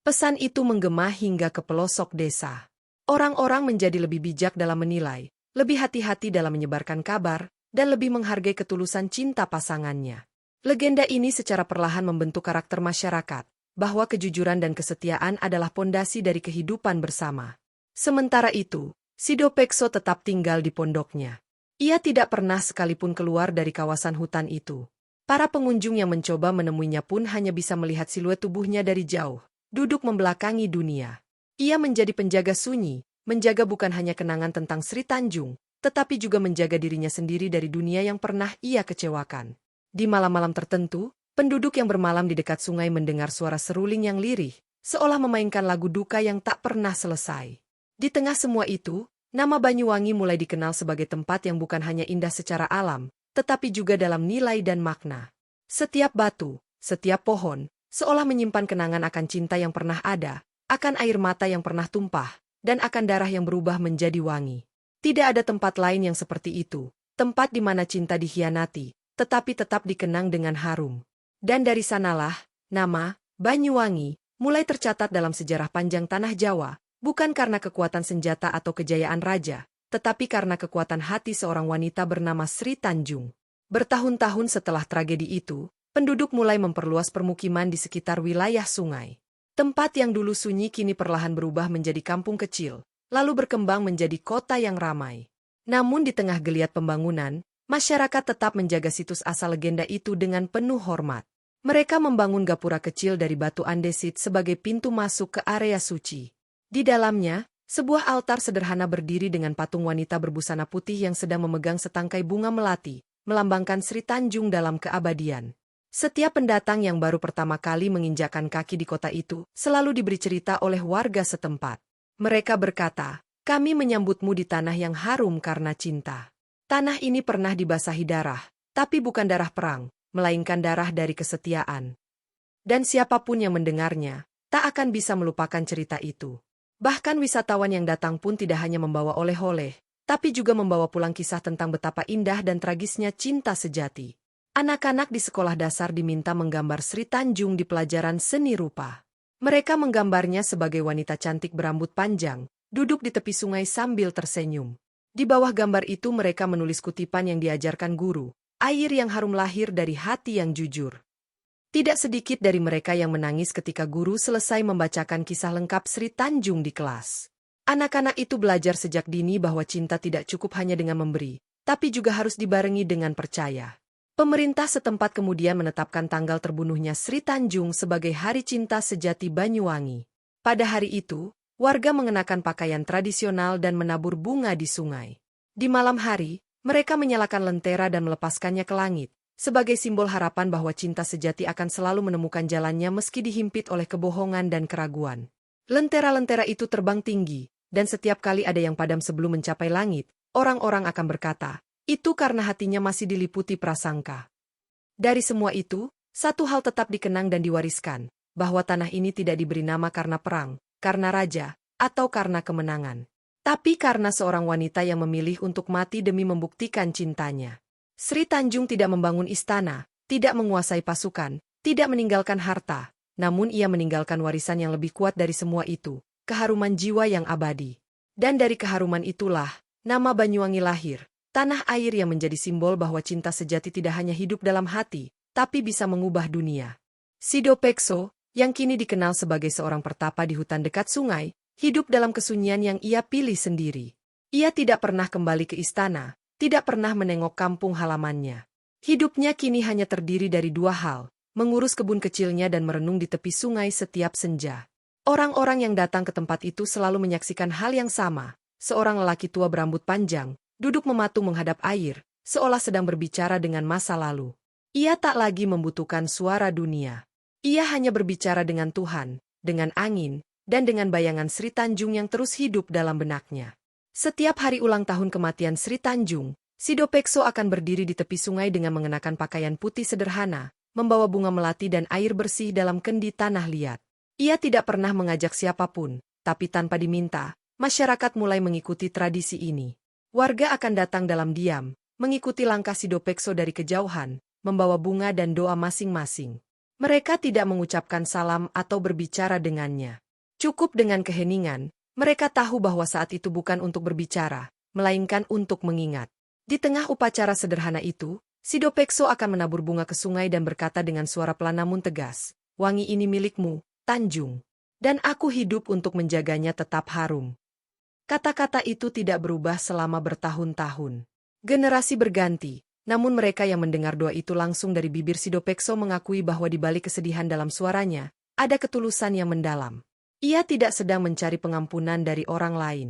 Pesan itu menggema hingga ke pelosok desa. Orang-orang menjadi lebih bijak dalam menilai, lebih hati-hati dalam menyebarkan kabar, dan lebih menghargai ketulusan cinta pasangannya. Legenda ini secara perlahan membentuk karakter masyarakat, bahwa kejujuran dan kesetiaan adalah pondasi dari kehidupan bersama. Sementara itu, Sidopekso tetap tinggal di pondoknya. Ia tidak pernah sekalipun keluar dari kawasan hutan itu. Para pengunjung yang mencoba menemuinya pun hanya bisa melihat siluet tubuhnya dari jauh, duduk membelakangi dunia. Ia menjadi penjaga sunyi, menjaga bukan hanya kenangan tentang Sri Tanjung, tetapi juga menjaga dirinya sendiri dari dunia yang pernah ia kecewakan. Di malam-malam tertentu, penduduk yang bermalam di dekat sungai mendengar suara seruling yang lirih, seolah memainkan lagu duka yang tak pernah selesai. Di tengah semua itu, nama Banyuwangi mulai dikenal sebagai tempat yang bukan hanya indah secara alam, tetapi juga dalam nilai dan makna. Setiap batu, setiap pohon, seolah menyimpan kenangan akan cinta yang pernah ada, akan air mata yang pernah tumpah, dan akan darah yang berubah menjadi wangi. Tidak ada tempat lain yang seperti itu, tempat di mana cinta dikhianati, tetapi tetap dikenang dengan harum. Dan dari sanalah, nama Banyuwangi mulai tercatat dalam sejarah panjang tanah Jawa, bukan karena kekuatan senjata atau kejayaan raja, tetapi karena kekuatan hati seorang wanita bernama Sri Tanjung. Bertahun-tahun setelah tragedi itu, penduduk mulai memperluas permukiman di sekitar wilayah sungai. Tempat yang dulu sunyi kini perlahan berubah menjadi kampung kecil, lalu berkembang menjadi kota yang ramai. Namun di tengah geliat pembangunan, masyarakat tetap menjaga situs asal legenda itu dengan penuh hormat. Mereka membangun gapura kecil dari batu andesit sebagai pintu masuk ke area suci. Di dalamnya, sebuah altar sederhana berdiri dengan patung wanita berbusana putih yang sedang memegang setangkai bunga melati, melambangkan Sri Tanjung dalam keabadian. Setiap pendatang yang baru pertama kali menginjakkan kaki di kota itu selalu diberi cerita oleh warga setempat. Mereka berkata, kami menyambutmu di tanah yang harum karena cinta. Tanah ini pernah dibasahi darah, tapi bukan darah perang, melainkan darah dari kesetiaan. Dan siapapun yang mendengarnya, tak akan bisa melupakan cerita itu. Bahkan wisatawan yang datang pun tidak hanya membawa oleh-oleh, tapi juga membawa pulang kisah tentang betapa indah dan tragisnya cinta sejati. Anak-anak di sekolah dasar diminta menggambar Sri Tanjung di pelajaran seni rupa. Mereka menggambarnya sebagai wanita cantik berambut panjang, duduk di tepi sungai sambil tersenyum. Di bawah gambar itu mereka menulis kutipan yang diajarkan guru, air yang harum lahir dari hati yang jujur. Tidak sedikit dari mereka yang menangis ketika guru selesai membacakan kisah lengkap Sri Tanjung di kelas. Anak-anak itu belajar sejak dini bahwa cinta tidak cukup hanya dengan memberi, tapi juga harus dibarengi dengan percaya. Pemerintah setempat kemudian menetapkan tanggal terbunuhnya Sri Tanjung sebagai Hari Cinta Sejati Banyuwangi. Pada hari itu, warga mengenakan pakaian tradisional dan menabur bunga di sungai. Di malam hari, mereka menyalakan lentera dan melepaskannya ke langit, sebagai simbol harapan bahwa cinta sejati akan selalu menemukan jalannya meski dihimpit oleh kebohongan dan keraguan. Lentera-lentera itu terbang tinggi, dan setiap kali ada yang padam sebelum mencapai langit, orang-orang akan berkata, itu karena hatinya masih diliputi prasangka. Dari semua itu, satu hal tetap dikenang dan diwariskan, bahwa tanah ini tidak diberi nama karena perang, karena raja, atau karena kemenangan. Tapi karena seorang wanita yang memilih untuk mati demi membuktikan cintanya. Sri Tanjung tidak membangun istana, tidak menguasai pasukan, tidak meninggalkan harta, namun ia meninggalkan warisan yang lebih kuat dari semua itu, keharuman jiwa yang abadi. Dan dari keharuman itulah, nama Banyuwangi lahir, tanah air yang menjadi simbol bahwa cinta sejati tidak hanya hidup dalam hati, tapi bisa mengubah dunia. Sido Pekso, yang kini dikenal sebagai seorang pertapa di hutan dekat sungai, hidup dalam kesunyian yang ia pilih sendiri. Ia tidak pernah kembali ke istana, tidak pernah menengok kampung halamannya. Hidupnya kini hanya terdiri dari dua hal, mengurus kebun kecilnya dan merenung di tepi sungai setiap senja. Orang-orang yang datang ke tempat itu selalu menyaksikan hal yang sama, seorang lelaki tua berambut panjang, duduk mematung menghadap air, seolah sedang berbicara dengan masa lalu. Ia tak lagi membutuhkan suara dunia. Ia hanya berbicara dengan Tuhan, dengan angin, dan dengan bayangan Sri Tanjung yang terus hidup dalam benaknya. Setiap hari ulang tahun kematian Sri Tanjung, Sido Pekso akan berdiri di tepi sungai dengan mengenakan pakaian putih sederhana, membawa bunga melati dan air bersih dalam kendi tanah liat. Ia tidak pernah mengajak siapapun, tapi tanpa diminta, masyarakat mulai mengikuti tradisi ini. Warga akan datang dalam diam, mengikuti langkah Sido Pekso dari kejauhan, membawa bunga dan doa masing-masing. Mereka tidak mengucapkan salam atau berbicara dengannya. Cukup dengan keheningan, mereka tahu bahwa saat itu bukan untuk berbicara, melainkan untuk mengingat. Di tengah upacara sederhana itu, Sido Pekso akan menabur bunga ke sungai dan berkata dengan suara pelan namun tegas, "Wangi ini milikmu, Tanjung. Dan aku hidup untuk menjaganya tetap harum." Kata-kata itu tidak berubah selama bertahun-tahun. Generasi berganti, namun mereka yang mendengar doa itu langsung dari bibir Sido Pekso mengakui bahwa di balik kesedihan dalam suaranya, ada ketulusan yang mendalam. Ia tidak sedang mencari pengampunan dari orang lain.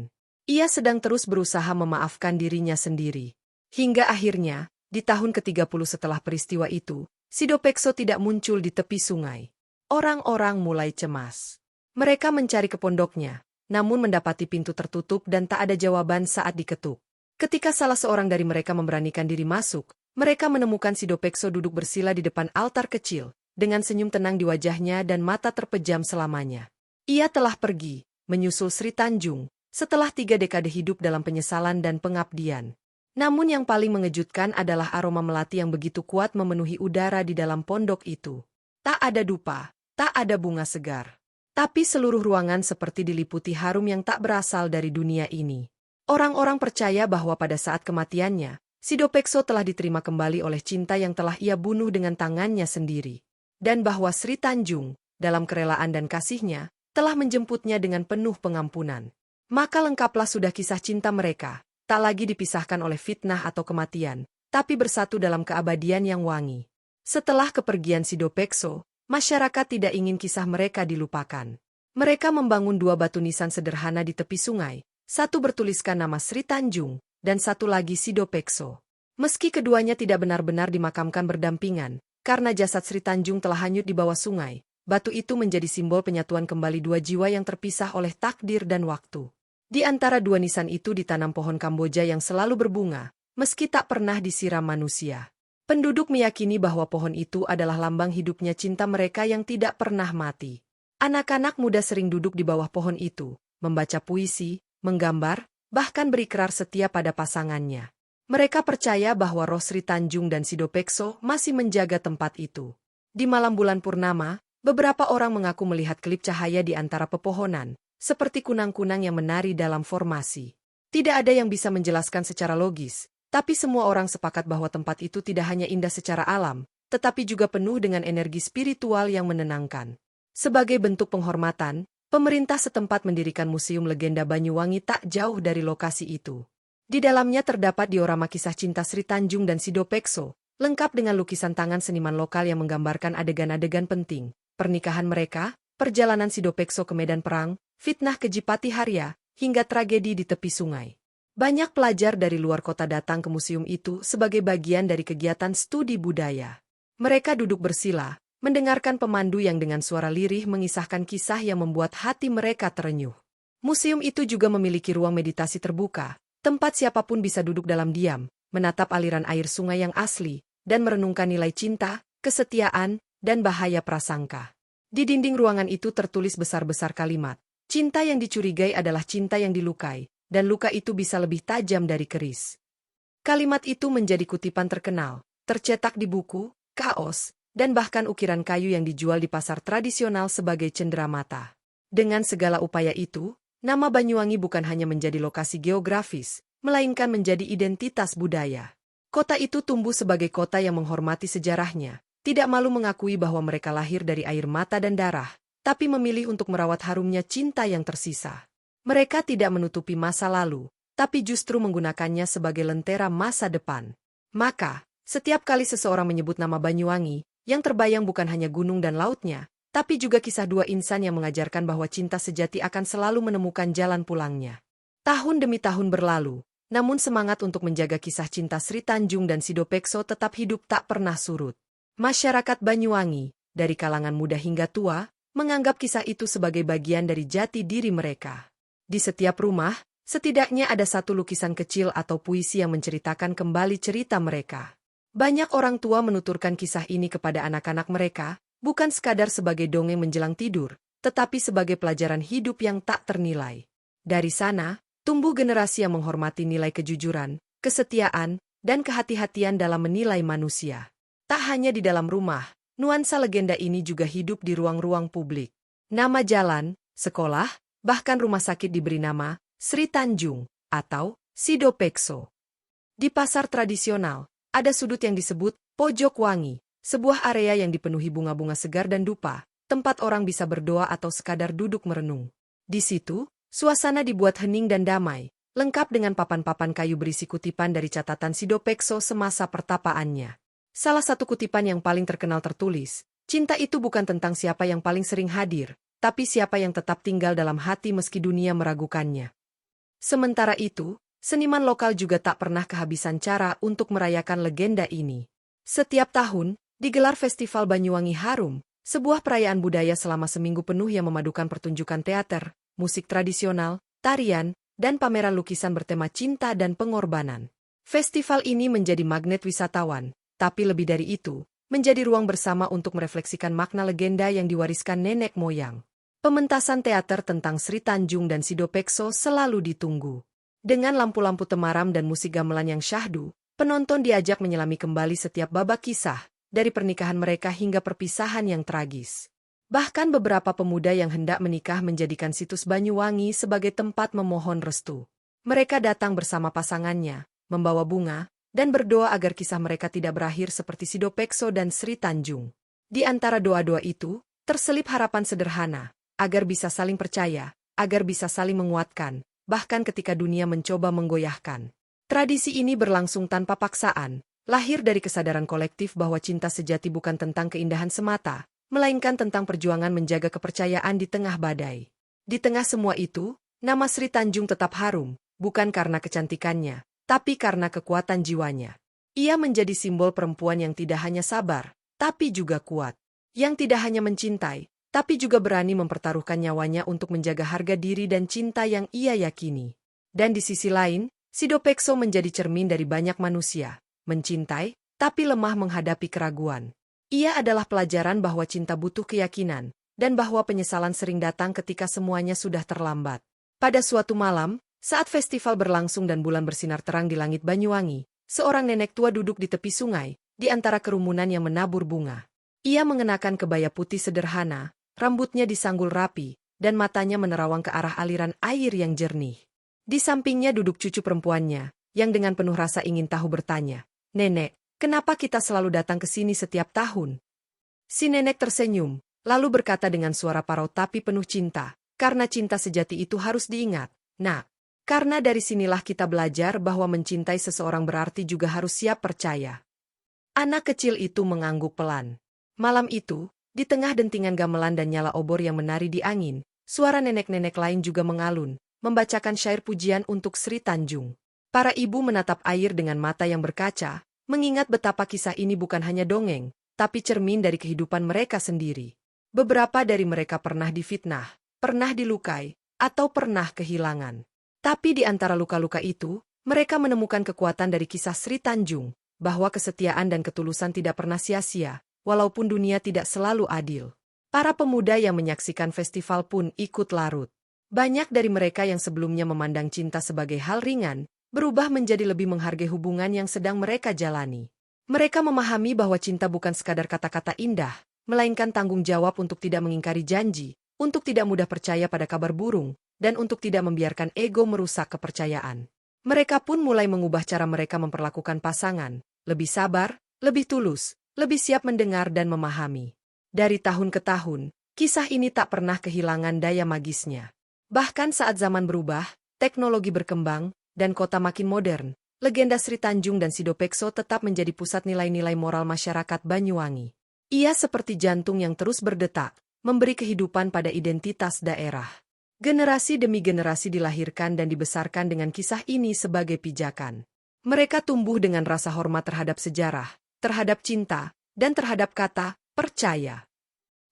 Ia sedang terus berusaha memaafkan dirinya sendiri. Hingga akhirnya, di tahun ke-30 setelah peristiwa itu, Sido Pekso tidak muncul di tepi sungai. Orang-orang mulai cemas. Mereka mencari ke pondoknya, namun mendapati pintu tertutup dan tak ada jawaban saat diketuk. Ketika salah seorang dari mereka memberanikan diri masuk, mereka menemukan Sido Pekso duduk bersila di depan altar kecil, dengan senyum tenang di wajahnya dan mata terpejam selamanya. Ia telah pergi, menyusul Sri Tanjung, setelah 3 dekade hidup dalam penyesalan dan pengabdian. Namun yang paling mengejutkan adalah aroma melati yang begitu kuat memenuhi udara di dalam pondok itu. Tak ada dupa, tak ada bunga segar. Tapi seluruh ruangan seperti diliputi harum yang tak berasal dari dunia ini. Orang-orang percaya bahwa pada saat kematiannya, Sido Pekso telah diterima kembali oleh cinta yang telah ia bunuh dengan tangannya sendiri. Dan bahwa Sri Tanjung, dalam kerelaan dan kasihnya, telah menjemputnya dengan penuh pengampunan. Maka lengkaplah sudah kisah cinta mereka, tak lagi dipisahkan oleh fitnah atau kematian, tapi bersatu dalam keabadian yang wangi. Setelah kepergian Sido Pekso, masyarakat tidak ingin kisah mereka dilupakan. Mereka membangun 2 batu nisan sederhana di tepi sungai, satu bertuliskan nama Sri Tanjung, dan satu lagi Sido Pekso. Meski keduanya tidak benar-benar dimakamkan berdampingan, karena jasad Sri Tanjung telah hanyut di bawah sungai, batu itu menjadi simbol penyatuan kembali 2 jiwa yang terpisah oleh takdir dan waktu. Di antara 2 nisan itu ditanam pohon Kamboja yang selalu berbunga, meski tak pernah disiram manusia. Penduduk meyakini bahwa pohon itu adalah lambang hidupnya cinta mereka yang tidak pernah mati. Anak-anak muda sering duduk di bawah pohon itu, membaca puisi, menggambar, bahkan berikrar setia pada pasangannya. Mereka percaya bahwa roh Sri Tanjung dan Sidopekso masih menjaga tempat itu. Di malam bulan purnama, beberapa orang mengaku melihat kelip cahaya di antara pepohonan, seperti kunang-kunang yang menari dalam formasi. Tidak ada yang bisa menjelaskan secara logis, tapi semua orang sepakat bahwa tempat itu tidak hanya indah secara alam, tetapi juga penuh dengan energi spiritual yang menenangkan. Sebagai bentuk penghormatan, pemerintah setempat mendirikan Museum Legenda Banyuwangi tak jauh dari lokasi itu. Di dalamnya terdapat diorama kisah cinta Sri Tanjung dan Sidopekso, lengkap dengan lukisan tangan seniman lokal yang menggambarkan adegan-adegan penting, pernikahan mereka, perjalanan Sidopekso ke medan perang, fitnah keji Patiharya, hingga tragedi di tepi sungai. Banyak pelajar dari luar kota datang ke museum itu sebagai bagian dari kegiatan studi budaya. Mereka duduk bersila, mendengarkan pemandu yang dengan suara lirih mengisahkan kisah yang membuat hati mereka terenyuh. Museum itu juga memiliki ruang meditasi terbuka, tempat siapapun bisa duduk dalam diam, menatap aliran air sungai yang asli, dan merenungkan nilai cinta, kesetiaan, dan bahaya prasangka. Di dinding ruangan itu tertulis besar-besar kalimat, cinta yang dicurigai adalah cinta yang dilukai, dan luka itu bisa lebih tajam dari keris. Kalimat itu menjadi kutipan terkenal, tercetak di buku, kaos, dan bahkan ukiran kayu yang dijual di pasar tradisional sebagai cenderamata. Dengan segala upaya itu, nama Banyuwangi bukan hanya menjadi lokasi geografis, melainkan menjadi identitas budaya. Kota itu tumbuh sebagai kota yang menghormati sejarahnya, tidak malu mengakui bahwa mereka lahir dari air mata dan darah, tapi memilih untuk merawat harumnya cinta yang tersisa. Mereka tidak menutupi masa lalu, tapi justru menggunakannya sebagai lentera masa depan. Maka, setiap kali seseorang menyebut nama Banyuwangi, yang terbayang bukan hanya gunung dan lautnya, tapi juga kisah dua insan yang mengajarkan bahwa cinta sejati akan selalu menemukan jalan pulangnya. Tahun demi tahun berlalu, namun semangat untuk menjaga kisah cinta Sri Tanjung dan Sidopekso tetap hidup tak pernah surut. Masyarakat Banyuwangi, dari kalangan muda hingga tua, menganggap kisah itu sebagai bagian dari jati diri mereka. Di setiap rumah, setidaknya ada satu lukisan kecil atau puisi yang menceritakan kembali cerita mereka. Banyak orang tua menuturkan kisah ini kepada anak-anak mereka, bukan sekadar sebagai dongeng menjelang tidur, tetapi sebagai pelajaran hidup yang tak ternilai. Dari sana, tumbuh generasi yang menghormati nilai kejujuran, kesetiaan, dan kehati-hatian dalam menilai manusia. Tak hanya di dalam rumah, nuansa legenda ini juga hidup di ruang-ruang publik. Nama jalan, sekolah, bahkan rumah sakit diberi nama Sri Tanjung atau Sidopekso. Di pasar tradisional, ada sudut yang disebut Pojok Wangi, sebuah area yang dipenuhi bunga-bunga segar dan dupa, tempat orang bisa berdoa atau sekadar duduk merenung. Di situ, suasana dibuat hening dan damai, lengkap dengan papan-papan kayu berisi kutipan dari catatan Sidopekso semasa pertapaannya. Salah satu kutipan yang paling terkenal tertulis, cinta itu bukan tentang siapa yang paling sering hadir, tapi siapa yang tetap tinggal dalam hati meski dunia meragukannya. Sementara itu, seniman lokal juga tak pernah kehabisan cara untuk merayakan legenda ini. Setiap tahun, digelar Festival Banyuwangi Harum, sebuah perayaan budaya selama seminggu penuh yang memadukan pertunjukan teater, musik tradisional, tarian, dan pameran lukisan bertema cinta dan pengorbanan. Festival ini menjadi magnet wisatawan, tapi lebih dari itu, menjadi ruang bersama untuk merefleksikan makna legenda yang diwariskan nenek moyang. Pementasan teater tentang Sri Tanjung dan Sidopekso selalu ditunggu. Dengan lampu-lampu temaram dan musik gamelan yang syahdu, penonton diajak menyelami kembali setiap babak kisah, dari pernikahan mereka hingga perpisahan yang tragis. Bahkan beberapa pemuda yang hendak menikah menjadikan situs Banyuwangi sebagai tempat memohon restu. Mereka datang bersama pasangannya, membawa bunga, dan berdoa agar kisah mereka tidak berakhir seperti Sidopekso dan Sri Tanjung. Di antara doa-doa itu, terselip harapan sederhana, agar bisa saling percaya, agar bisa saling menguatkan, bahkan ketika dunia mencoba menggoyahkan. Tradisi ini berlangsung tanpa paksaan, lahir dari kesadaran kolektif bahwa cinta sejati bukan tentang keindahan semata, melainkan tentang perjuangan menjaga kepercayaan di tengah badai. Di tengah semua itu, nama Sri Tanjung tetap harum, bukan karena kecantikannya, tapi karena kekuatan jiwanya. Ia menjadi simbol perempuan yang tidak hanya sabar, tapi juga kuat. Yang tidak hanya mencintai, tapi juga berani mempertaruhkan nyawanya untuk menjaga harga diri dan cinta yang ia yakini. Dan di sisi lain, Sidopekso menjadi cermin dari banyak manusia, mencintai, tapi lemah menghadapi keraguan. Ia adalah pelajaran bahwa cinta butuh keyakinan, dan bahwa penyesalan sering datang ketika semuanya sudah terlambat. Pada suatu malam, saat festival berlangsung dan bulan bersinar terang di langit Banyuwangi, seorang nenek tua duduk di tepi sungai, di antara kerumunan yang menabur bunga. Ia mengenakan kebaya putih sederhana, rambutnya disanggul rapi, dan matanya menerawang ke arah aliran air yang jernih. Di sampingnya duduk cucu perempuannya, yang dengan penuh rasa ingin tahu bertanya, "Nenek, kenapa kita selalu datang ke sini setiap tahun?" Si nenek tersenyum, lalu berkata dengan suara parau tapi penuh cinta, "Karena cinta sejati itu harus diingat, Nak. Karena dari sinilah kita belajar bahwa mencintai seseorang berarti juga harus siap percaya." Anak kecil itu mengangguk pelan. Malam itu, di tengah dentingan gamelan dan nyala obor yang menari di angin, suara nenek-nenek lain juga mengalun, membacakan syair pujian untuk Sri Tanjung. Para ibu menatap air dengan mata yang berkaca, mengingat betapa kisah ini bukan hanya dongeng, tapi cermin dari kehidupan mereka sendiri. Beberapa dari mereka pernah difitnah, pernah dilukai, atau pernah kehilangan. Tapi di antara luka-luka itu, mereka menemukan kekuatan dari kisah Sri Tanjung, bahwa kesetiaan dan ketulusan tidak pernah sia-sia, walaupun dunia tidak selalu adil. Para pemuda yang menyaksikan festival pun ikut larut. Banyak dari mereka yang sebelumnya memandang cinta sebagai hal ringan, berubah menjadi lebih menghargai hubungan yang sedang mereka jalani. Mereka memahami bahwa cinta bukan sekadar kata-kata indah, melainkan tanggung jawab untuk tidak mengingkari janji, untuk tidak mudah percaya pada kabar burung, dan untuk tidak membiarkan ego merusak kepercayaan. Mereka pun mulai mengubah cara mereka memperlakukan pasangan, lebih sabar, lebih tulus, lebih siap mendengar dan memahami. Dari tahun ke tahun, kisah ini tak pernah kehilangan daya magisnya. Bahkan saat zaman berubah, teknologi berkembang, dan kota makin modern, legenda Sri Tanjung dan Sidopekso tetap menjadi pusat nilai-nilai moral masyarakat Banyuwangi. Ia seperti jantung yang terus berdetak, memberi kehidupan pada identitas daerah. Generasi demi generasi dilahirkan dan dibesarkan dengan kisah ini sebagai pijakan. Mereka tumbuh dengan rasa hormat terhadap sejarah, terhadap cinta, dan terhadap kata percaya.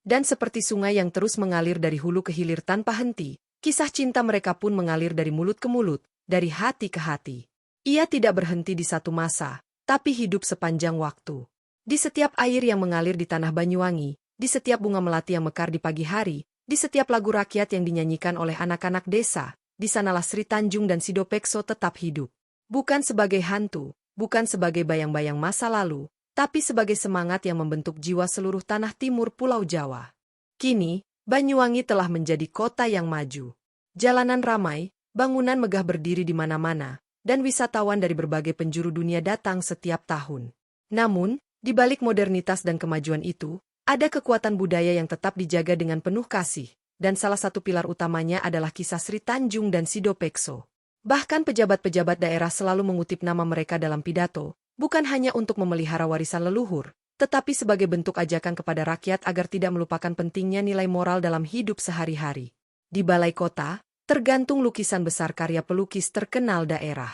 Dan seperti sungai yang terus mengalir dari hulu ke hilir tanpa henti, kisah cinta mereka pun mengalir dari mulut ke mulut, dari hati ke hati. Ia tidak berhenti di satu masa, tapi hidup sepanjang waktu. Di setiap air yang mengalir di tanah Banyuwangi, di setiap bunga melati yang mekar di pagi hari, di setiap lagu rakyat yang dinyanyikan oleh anak-anak desa, di sanalah Sri Tanjung dan Sidopekso tetap hidup. Bukan sebagai hantu, bukan sebagai bayang-bayang masa lalu, tapi sebagai semangat yang membentuk jiwa seluruh tanah timur Pulau Jawa. Kini, Banyuwangi telah menjadi kota yang maju. Jalanan ramai, bangunan megah berdiri di mana-mana, dan wisatawan dari berbagai penjuru dunia datang setiap tahun. Namun, di balik modernitas dan kemajuan itu, ada kekuatan budaya yang tetap dijaga dengan penuh kasih, dan salah satu pilar utamanya adalah kisah Sri Tanjung dan Sidopekso. Bahkan pejabat-pejabat daerah selalu mengutip nama mereka dalam pidato, bukan hanya untuk memelihara warisan leluhur, tetapi sebagai bentuk ajakan kepada rakyat agar tidak melupakan pentingnya nilai moral dalam hidup sehari-hari. Di balai kota, tergantung lukisan besar karya pelukis terkenal daerah.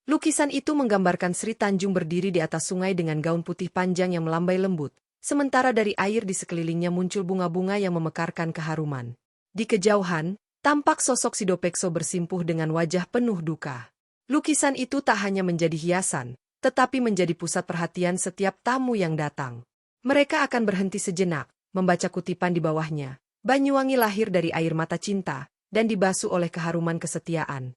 Lukisan itu menggambarkan Sri Tanjung berdiri di atas sungai dengan gaun putih panjang yang melambai lembut, sementara dari air di sekelilingnya muncul bunga-bunga yang memekarkan keharuman. Di kejauhan, tampak sosok Sidopekso bersimpuh dengan wajah penuh duka. Lukisan itu tak hanya menjadi hiasan, tetapi menjadi pusat perhatian setiap tamu yang datang. Mereka akan berhenti sejenak, membaca kutipan di bawahnya. Banyuwangi lahir dari air mata cinta, dan dibasuh oleh keharuman kesetiaan.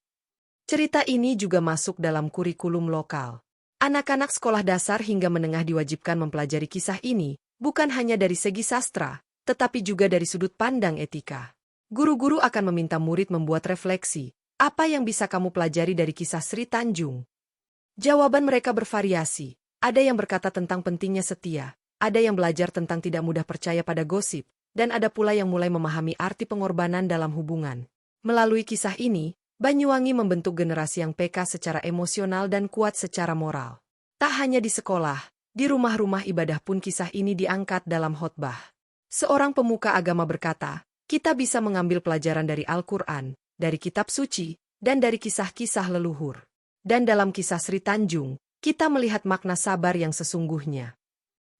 Cerita ini juga masuk dalam kurikulum lokal. Anak-anak sekolah dasar hingga menengah diwajibkan mempelajari kisah ini, bukan hanya dari segi sastra, tetapi juga dari sudut pandang etika. Guru-guru akan meminta murid membuat refleksi, apa yang bisa kamu pelajari dari kisah Sri Tanjung? Jawaban mereka bervariasi, ada yang berkata tentang pentingnya setia, ada yang belajar tentang tidak mudah percaya pada gosip, dan ada pula yang mulai memahami arti pengorbanan dalam hubungan. Melalui kisah ini, Banyuwangi membentuk generasi yang peka secara emosional dan kuat secara moral. Tak hanya di sekolah, di rumah-rumah ibadah pun kisah ini diangkat dalam khotbah. Seorang pemuka agama berkata, kita bisa mengambil pelajaran dari Al-Quran, dari kitab suci, dan dari kisah-kisah leluhur. Dan dalam kisah Sri Tanjung, kita melihat makna sabar yang sesungguhnya.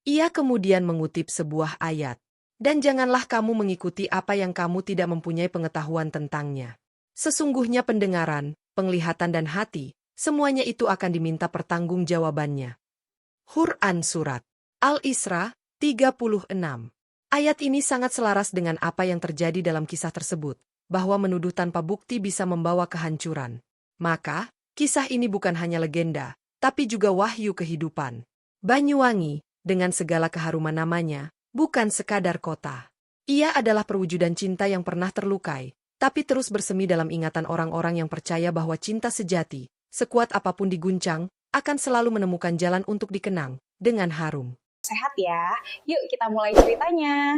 Ia kemudian mengutip sebuah ayat. Dan janganlah kamu mengikuti apa yang kamu tidak mempunyai pengetahuan tentangnya. Sesungguhnya pendengaran, penglihatan dan hati, semuanya itu akan diminta pertanggungjawabannya. Quran Surat Al-Isra 36. Ayat ini sangat selaras dengan apa yang terjadi dalam kisah tersebut, bahwa menuduh tanpa bukti bisa membawa kehancuran. Maka, kisah ini bukan hanya legenda, tapi juga wahyu kehidupan. Banyuwangi, dengan segala keharuman namanya, bukan sekadar kota. Ia adalah perwujudan cinta yang pernah terlukai, tapi terus bersemi dalam ingatan orang-orang yang percaya bahwa cinta sejati, sekuat apapun diguncang, akan selalu menemukan jalan untuk dikenang dengan harum. Sehat ya? Yuk kita mulai ceritanya.